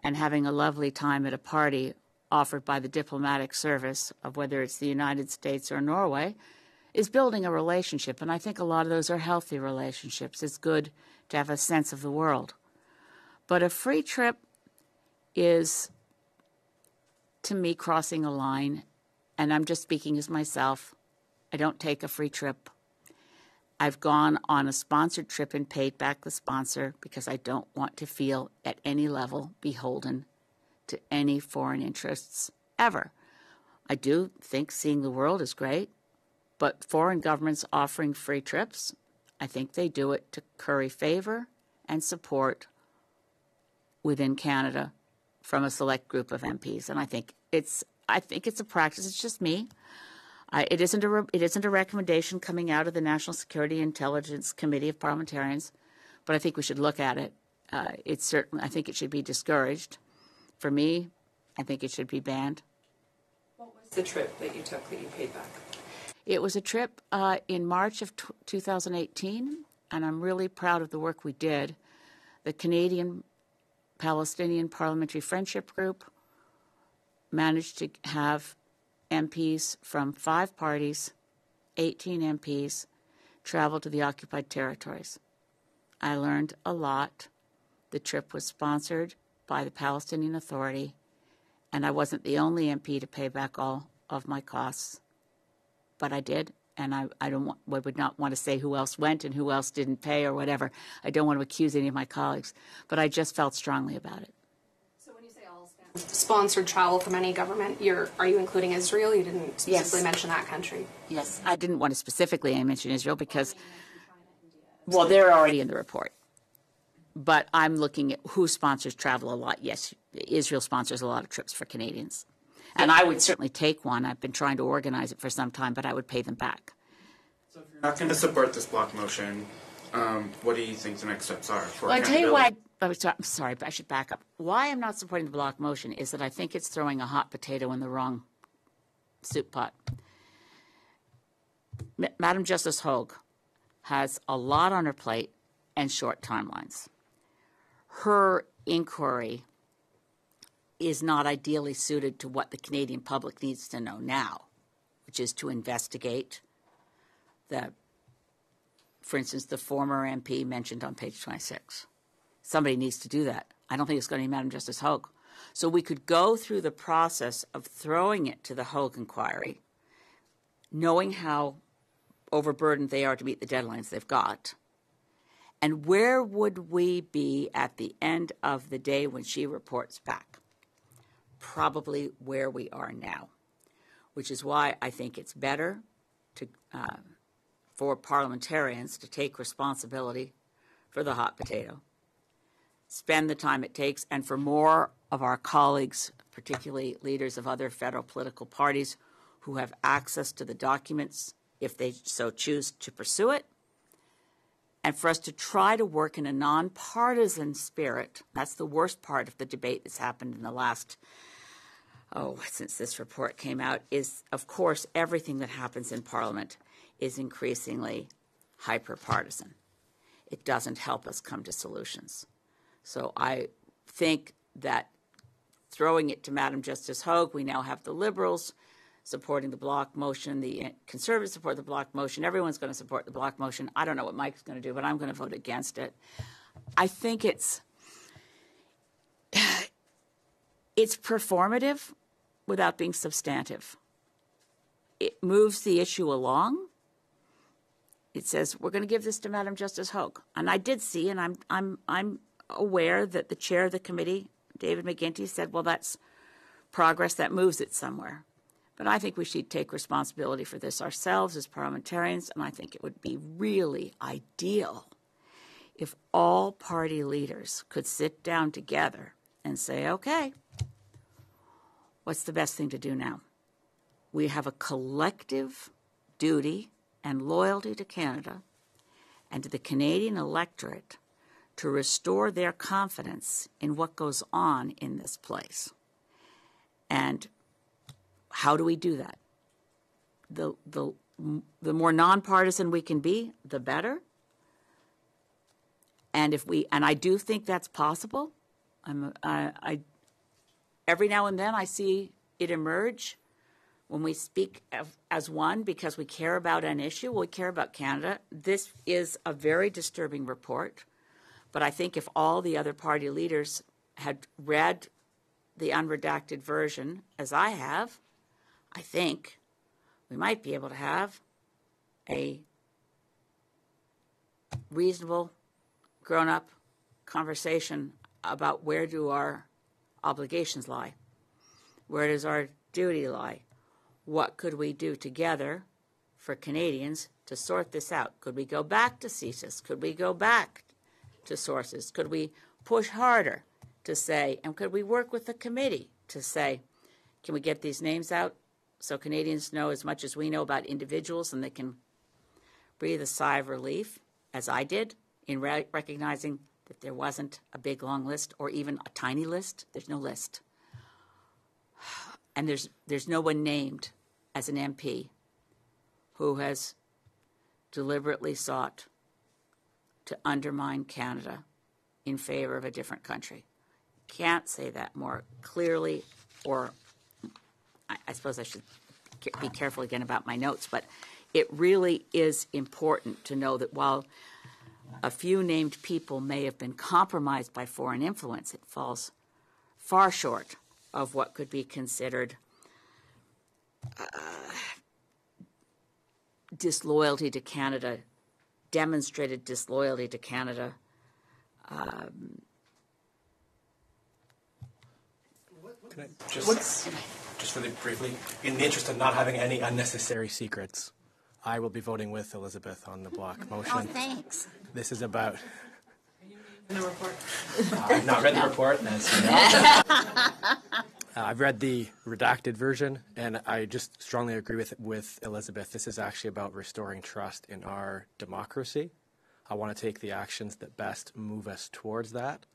and having a lovely time at a party offered by the diplomatic service of whether it's the United States or Norway is building a relationship. And I think a lot of those are healthy relationships. It's good to have a sense of the world. But a free trip is, to me, crossing a line. And I'm just speaking as myself. I don't take a free trip. I've gone on a sponsored trip and paid back the sponsor because I don't want to feel at any level beholden to any foreign interests ever. I do think seeing the world is great, but foreign governments offering free trips, I think they do it to curry favor and support within Canada from a select group of MPs. And I think it's a practice. It's just me. It isn't a recommendation coming out of the National Security Intelligence Committee of Parliamentarians, but I think we should look at it. I think it should be discouraged. For me, I think it should be banned. What was the trip that you took that you paid back? It was a trip in March of 2018, and I'm really proud of the work we did. The Canadian Palestinian Parliamentary Friendship Group managed to have MPs from 5 parties, 18 MPs, travel to the occupied territories. I learned a lot. The trip was sponsored by the Palestinian Authority, and I wasn't the only MP to pay back all of my costs, but I did, and I would not want to say who else went and who else didn't pay or whatever. I don't want to accuse any of my colleagues, but I just felt strongly about it. Sponsored travel from any government, are you including Israel? You didn't specifically mention that country. Yes, I didn't want to specifically mention Israel because, well, they're already in the report. But I'm looking at who sponsors travel a lot. Yes, Israel sponsors a lot of trips for Canadians. And I would certainly take one. I've been trying to organize it for some time, but I would pay them back. So if you're not going to support this block motion, what do you think the next steps are for Well, I tell you why. I'm sorry, but I should back up. Why I'm not supporting the block motion is that I think it's throwing a hot potato in the wrong soup pot. Madam Justice Hogue has a lot on her plate and short timelines. Her inquiry is not ideally suited to what the Canadian public needs to know now, which is to investigate for instance, the former MP mentioned on page 26. Somebody needs to do that. I don't think it's going to be Madam Justice Hogue. So we could go through the process of throwing it to the Hogue inquiry, knowing how overburdened they are to meet the deadlines they've got. And where would we be at the end of the day when she reports back? Probably where we are now, which is why I think it's better for parliamentarians to take responsibility for the hot potato, spend the time it takes, and for more of our colleagues, particularly leaders of other federal political parties who have access to the documents if they so choose to pursue it, and for us to try to work in a nonpartisan spirit. That's the worst part of the debate that's happened in the last, since this report came out, is, of course, everything that happens in Parliament is increasingly hyper-partisan. it doesn't help us come to solutions. So I think that throwing it to Madam Justice Hogue, we now have the Liberals supporting the Bloc motion, the Conservatives support the Bloc motion, everyone's going to support the Bloc motion. I don't know what Mike's going to do, but I'm going to vote against it. I think it's performative without being substantive. It moves the issue along. It says, we're going to give this to Madam Justice Hogue. And I did see, and I'm aware that the chair of the committee, David McGuinty, said, well, that's progress, that moves it somewhere. But I think we should take responsibility for this ourselves as parliamentarians, and I think it would be really ideal if all party leaders could sit down together and say, okay, what's the best thing to do now? We have a collective duty and loyalty to Canada and to the Canadian electorate to restore their confidence in what goes on in this place. And how do we do that? The more nonpartisan we can be, the better. And I do think that's possible. Every now and then I see it emerge when we speak as one because we care about an issue. We care about Canada. This is a very disturbing report. But I think if all the other party leaders had read the unredacted version, as I have, I think we might be able to have a reasonable, grown-up conversation about where do our obligations lie? Where does our duty lie? What could we do together for Canadians to sort this out? Could we go back to CSIS? Could we go back to sources? Could we push harder to say, and could we work with the committee to say, can we get these names out so Canadians know as much as we know about individuals and they can breathe a sigh of relief, as I did, in recognizing that there wasn't a big, long list or even a tiny list. There's no list. And there's no one named as an MP who has deliberately sought to undermine Canada in favor of a different country. Can't say that more clearly, or I suppose I should be careful again about my notes, but it really is important to know that while a few named people may have been compromised by foreign influence, it falls far short of what could be considered disloyalty to Canada, demonstrated disloyalty to Canada. Can I just really briefly, in the interest of not having any unnecessary secrets, I will be voting with Elizabeth on the Bloc motion. Oh, thanks. This is about... In the report. I've not read the report, as you know. I've read the redacted version, and I just strongly agree with Elizabeth. This is actually about restoring trust in our democracy. I want to take the actions that best move us towards that,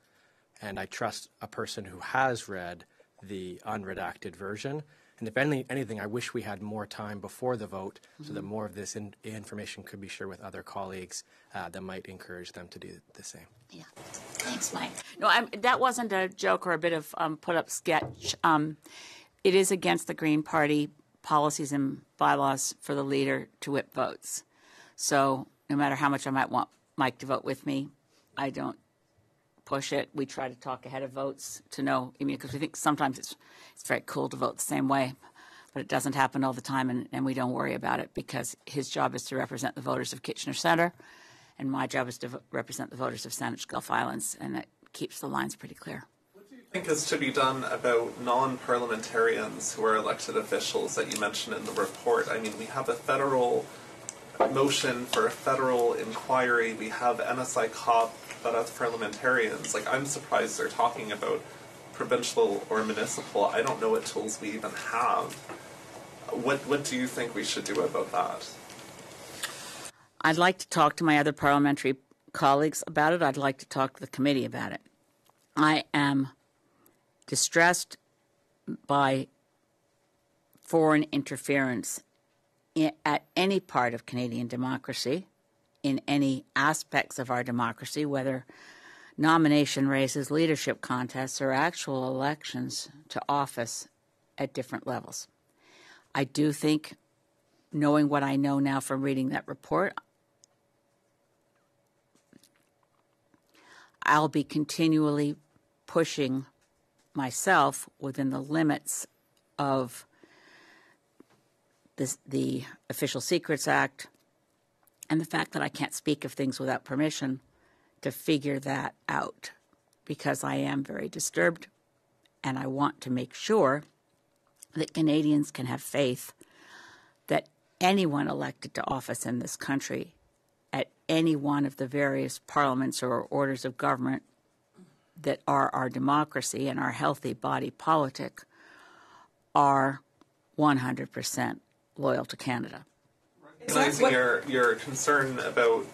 and I trust a person who has read the unredacted version. And if anything, I wish we had more time before the vote so that more of this information could be shared with other colleagues that might encourage them to do the same. Yeah. Thanks, Mike. No, that wasn't a joke or a bit of put-up sketch. It is against the Green Party policies and bylaws for the leader to whip votes. So no matter how much I might want Mike to vote with me, I don't push it. We try to talk ahead of votes to know, because we think sometimes it's very cool to vote the same way, but it doesn't happen all the time, and we don't worry about it because his job is to represent the voters of Kitchener Centre, and my job is to represent the voters of Saanich Gulf Islands, and it keeps the lines pretty clear. What do you think is to be done about non-parliamentarians who are elected officials that you mentioned in the report? I mean, we have a federal motion for a federal inquiry. We have NSI COP, but as parliamentarians, I'm surprised they're talking about provincial or municipal. I don't know what tools we even have. What do you think we should do about that? I'd like to talk to my other parliamentary colleagues about it. I'd like to talk to the committee about it. I am distressed by foreign interference at any part of Canadian democracy, in any aspects of our democracy, whether nomination races, leadership contests, or actual elections to office at different levels. I do think, knowing what I know now from reading that report, I'll be continually pushing myself within the limits of the Official Secrets Act and the fact that I can't speak of things without permission to figure that out, because I am very disturbed and I want to make sure that Canadians can have faith that anyone elected to office in this country at any one of the various parliaments or orders of government that are our democracy and our healthy body politic are 100% loyal to Canada. Recognizing your concern about,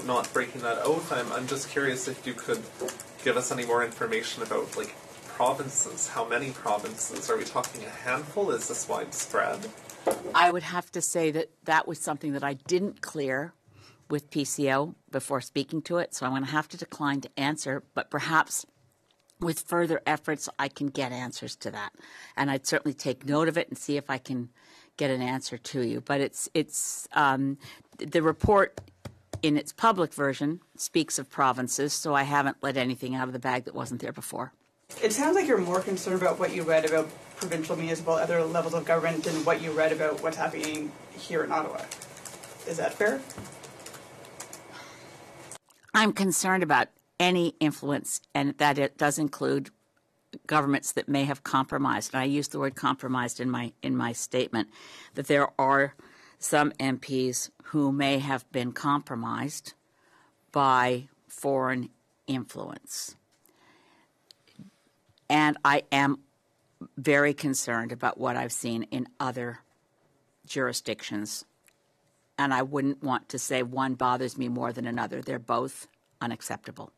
not breaking that oath, I'm just curious if you could give us any more information about, like, provinces. How many provinces? Are we talking a handful? Is this widespread? I would have to say that was something that I didn't clear with PCO before speaking to it, so I'm going to have to decline to answer, but perhaps with further efforts I can get answers to that. And I'd certainly take note of it and see if I can get an answer to you. But it's the report in its public version speaks of provinces, so I haven't let anything out of the bag that wasn't there before. It sounds like you're more concerned about what you read about provincial, municipal, other levels of government than what you read about what's happening here in Ottawa. Is that fair? I'm concerned about any influence, and that it does include governments that may have compromised. And I used the word compromised in my statement, that there are some MPs who may have been compromised by foreign influence. And I am very concerned about what I've seen in other jurisdictions. And I wouldn't want to say one bothers me more than another. They're both unacceptable.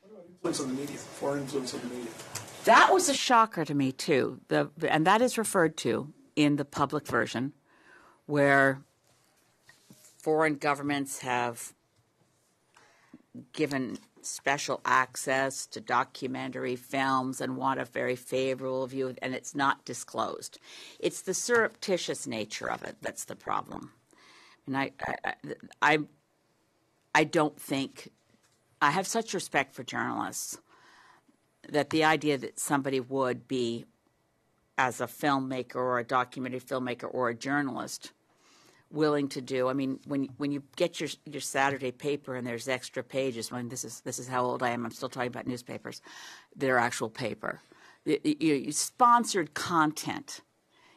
What about influence on the media, foreign influence on the media? That was a shocker to me, too. And that is referred to in the public version, where foreign governments have given special access to documentary films and want a very favorable view, and it's not disclosed. It's the surreptitious nature of it that's the problem. And I don't think, I have such respect for journalists that the idea that somebody would be, as a filmmaker or a documentary filmmaker or a journalist, willing to do. I mean, when you get your Saturday paper and there's extra pages, this is how old I am. I'm still talking about newspapers. They're actual paper. Sponsored content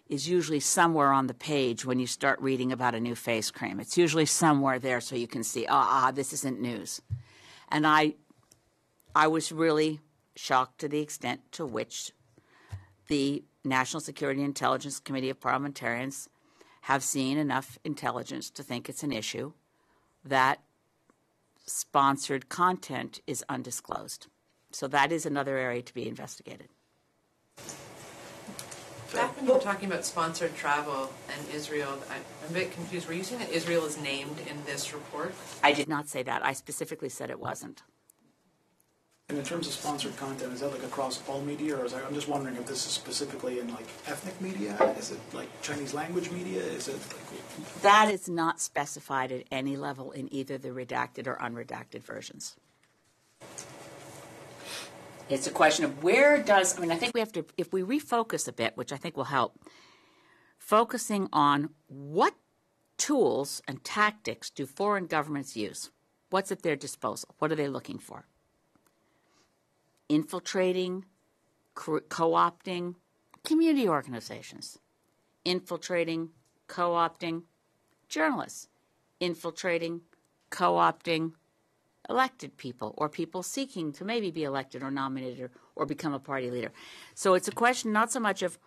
is usually somewhere on the page when you start reading about a new face cream. It's usually somewhere there so you can see, this isn't news. And I was really shocked to the extent to which the National Security and Intelligence Committee of Parliamentarians have seen enough intelligence to think it's an issue that sponsored content is undisclosed. So that is another area to be investigated. Back when you were talking about sponsored travel and Israel, I'm a bit confused. Were you saying that Israel is named in this report? I did not say that. I specifically said it wasn't. And in terms of sponsored content, is that like across all media, or I'm just wondering if this is specifically in like ethnic media? Is it like Chinese language media? Is it like... That is not specified at any level in either the redacted or unredacted versions. It's a question of I think we have to, if we refocus a bit, which I think will help, focusing on what tools and tactics do foreign governments use? What's at their disposal? What are they looking for? Infiltrating, co-opting community organizations, infiltrating, co-opting journalists, infiltrating, co-opting elected people or people seeking to maybe be elected or nominated or become a party leader. So it's a question not so much of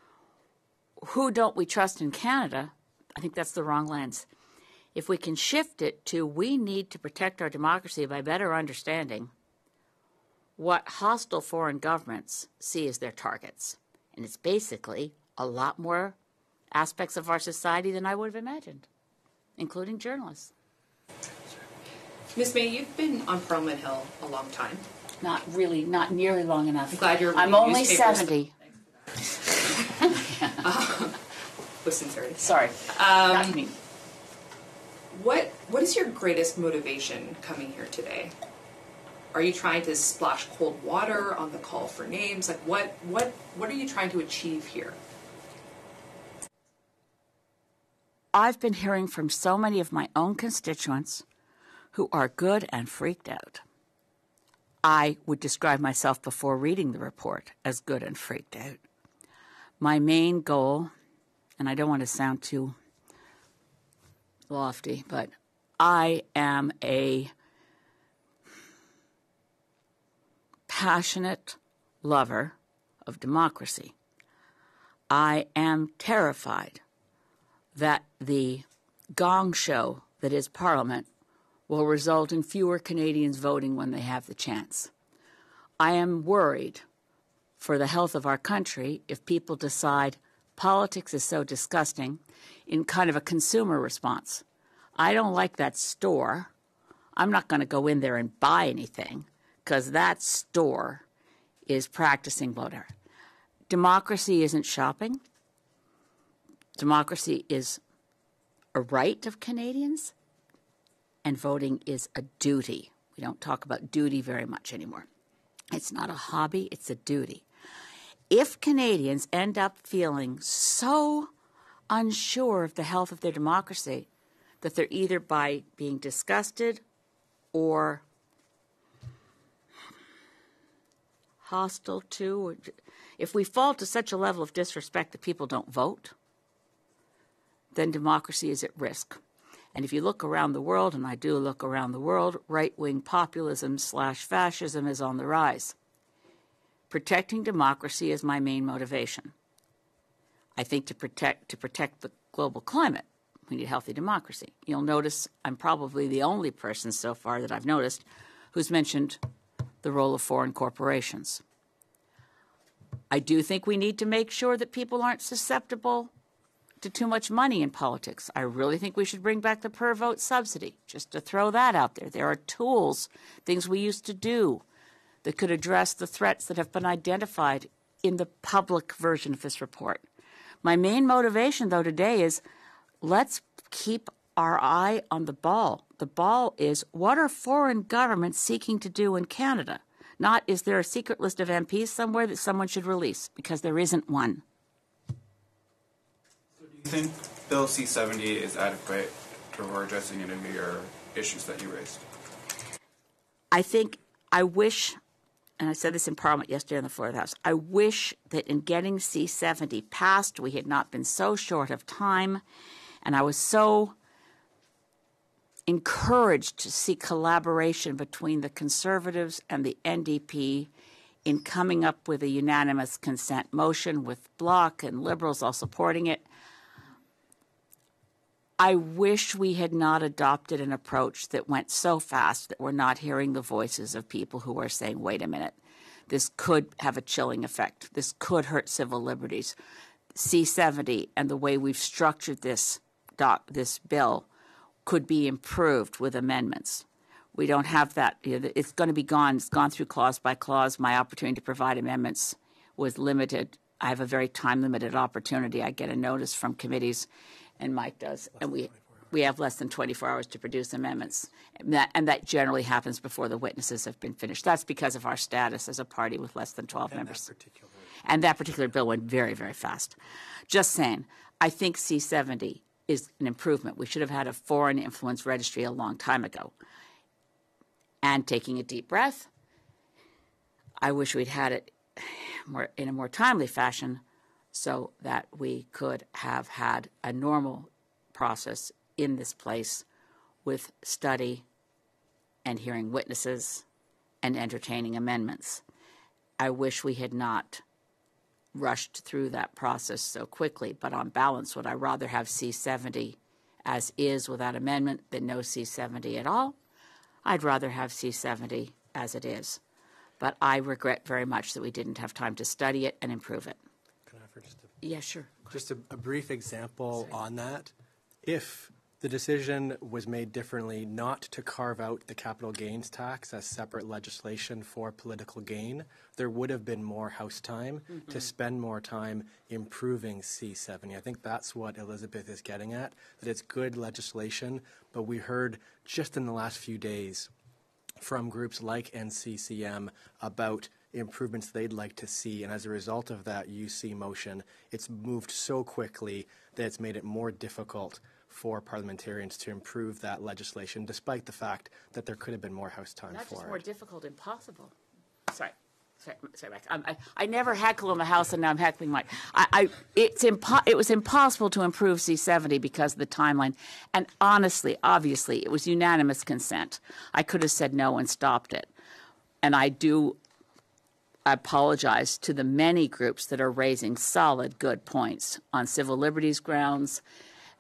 who don't we trust in Canada. I think that's the wrong lens. If we can shift it to we need to protect our democracy by better understanding what hostile foreign governments see as their targets. And it's basically a lot more aspects of our society than I would have imagined, including journalists. Ms. May, you've been on Parliament Hill a long time. Not really, not nearly long enough. I'm glad you're I'm only 70. With sincerity. Sorry. Not me. What is your greatest motivation coming here today? Are you trying to splash cold water on the call for names? Like what are you trying to achieve here? I've been hearing from so many of my own constituents who are good and freaked out. I would describe myself before reading the report as good and freaked out. My main goal, and I don't want to sound too lofty, but I am a passionate lover of democracy. I am terrified that the gong show that is Parliament will result in fewer Canadians voting when they have the chance. I am worried for the health of our country if people decide politics is so disgusting in kind of a consumer response. I don't like that store. I'm not going to go in there and buy anything because that store is practicing voter. Democracy isn't shopping. Democracy is a right of Canadians, and voting is a duty. We don't talk about duty very much anymore. It's not a hobby, it's a duty. If Canadians end up feeling so unsure of the health of their democracy that they're either by being disgusted or hostile to, or if we fall to such a level of disrespect that people don't vote, then democracy is at risk. And if you look around the world, and I do look around the world, right-wing populism / fascism is on the rise. Protecting democracy is my main motivation. I think to protect the global climate, we need healthy democracy. You'll notice I'm probably the only person so far that I've noticed who's mentioned the role of foreign corporations. I do think we need to make sure that people aren't susceptible to too much money in politics. I really think we should bring back the per vote subsidy, just to throw that out there. There are tools, things we used to do that could address the threats that have been identified in the public version of this report. My main motivation, though, today is let's keep our eye on the ball. The ball is, what are foreign governments seeking to do in Canada? Not, is there a secret list of MPs somewhere that someone should release? Because there isn't one. Do you think Bill C-70 is adequate for addressing any of your issues that you raised? I wish, and I said this in Parliament yesterday on the floor of the House, I wish that in getting C-70 passed, we had not been so short of time, and I was so encouraged to see collaboration between the Conservatives and the NDP in coming up with a unanimous consent motion with Bloc and Liberals all supporting it. I wish we had not adopted an approach that went so fast that we're not hearing the voices of people who are saying, wait a minute, this could have a chilling effect. This could hurt civil liberties. C-70 and the way we've structured this bill could be improved with amendments. We don't have that. It's going to be gone. It's gone through clause by clause. My opportunity to provide amendments was limited. I have a very time-limited opportunity. I get a notice from committees, and Mike does, and we have less than 24 hours to produce amendments. And that generally happens before the witnesses have been finished. That's because of our status as a party with less than 12 members. And that particular bill went very, very fast. Just saying, I think C-70 is an improvement. We should have had a foreign influence registry a long time ago. And taking a deep breath, I wish we'd had it in a more timely fashion so that we could have had a normal process in this place with study and hearing witnesses and entertaining amendments. I wish we had not rushed through that process so quickly, but on balance, would I rather have C-70 as is without amendment than no C-70 at all? I'd rather have C-70 as it is. But I regret very much that we didn't have time to study it and improve it. Can I offer just yeah, sure. Just a brief example on that. If The decision was made differently not to carve out the capital gains tax as separate legislation for political gain. There would have been more House time to spend more time improving C70. I think that's what Elizabeth is getting at, that it's good legislation, but we heard just in the last few days from groups like NCCM about improvements they'd like to see, and as a result of that UC motion, it's moved so quickly that it's made it more difficult for parliamentarians to improve that legislation, despite the fact that there could have been more House time Not for just it. more difficult, impossible. Sorry, Mike. I never heckle in the House, and now I'm heckling Mike. It was impossible to improve C70 because of the timeline. And honestly, obviously, it was unanimous consent. I could have said no and stopped it. And I apologize to the many groups that are raising solid, good points on civil liberties grounds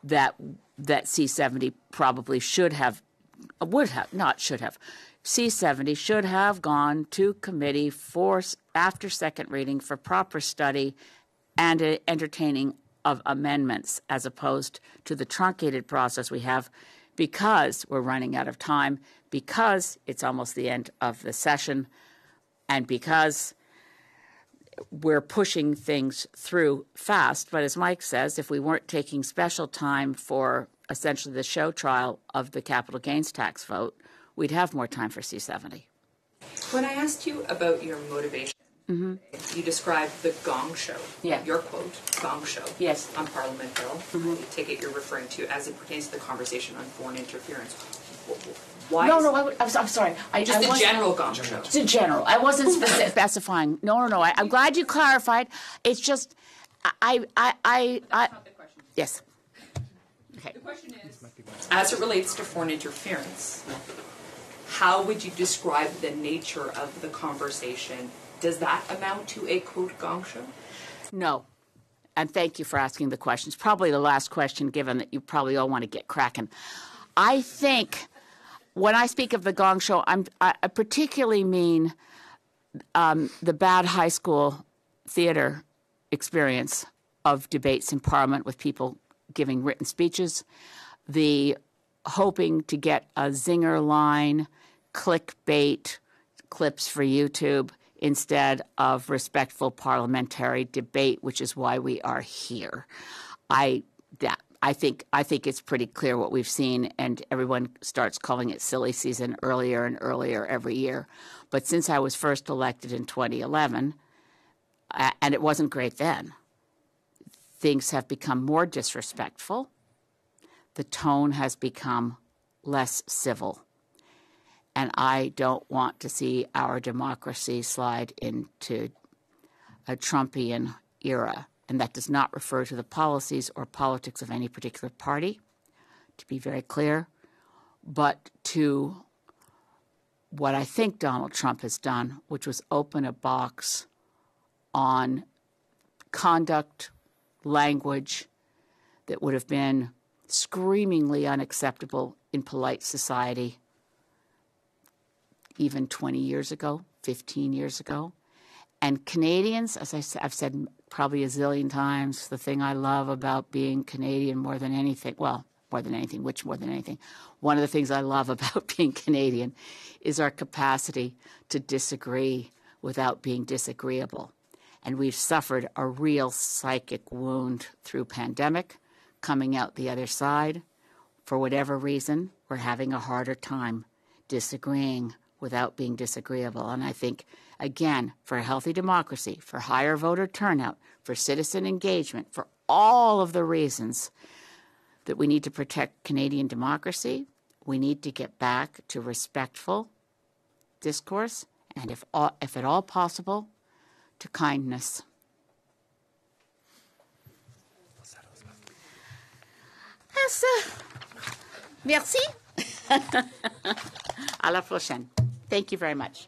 that C70 probably C70 should have gone to committee after second reading for proper study and entertaining of amendments, as opposed to the truncated process we have because we're running out of time, because it's almost the end of the session, and because we're pushing things through fast. But as Mike says, if we weren't taking special time for essentially the show trial of the capital gains tax vote, we'd have more time for C70. When I asked you about your motivation, you described the gong show. Yeah. Your quote, gong show. Yes. On Parliament Hill. I take it you're referring to as it pertains to the conversation on foreign interference. Why? No, I'm sorry. Just the general gong show. It's a general. I wasn't specifying. No. I'm glad you clarified. It's just, That's not the question. Yes. Okay. The question is, as it relates to foreign interference, how would you describe the nature of the conversation? Does that amount to a, quote, gong show? No. And thank you for asking the question. It's probably the last question, given that you probably all want to get cracking. I think when I speak of the gong show, I particularly mean the bad high school theater experience of debates in Parliament with people giving written speeches, the hoping to get a zinger line, clickbait clips for YouTube instead of respectful parliamentary debate, which is why we are here. I think it's pretty clear what we've seen, and everyone starts calling it silly season earlier and earlier every year. But since I was first elected in 2011, and it wasn't great then, things have become more disrespectful. The tone has become less civil. And I don't want to see our democracy slide into a Trumpian era. And that does not refer to the policies or politics of any particular party, to be very clear, but to what I think Donald Trump has done, which was open a box on conduct, language that would have been screamingly unacceptable in polite society even 20 years ago, 15 years ago. And Canadians, as I've said probably a zillion times, the thing I love about being Canadian more than anything, one of the things I love about being Canadian is our capacity to disagree without being disagreeable. And we've suffered a real psychic wound through pandemic. Coming out the other side, for whatever reason, we're having a harder time disagreeing without being disagreeable. And I think, again, for a healthy democracy, for higher voter turnout, for citizen engagement, for all of the reasons that we need to protect Canadian democracy, we need to get back to respectful discourse and, if at all possible, to kindness. Merci. À la prochaine. Thank you very much.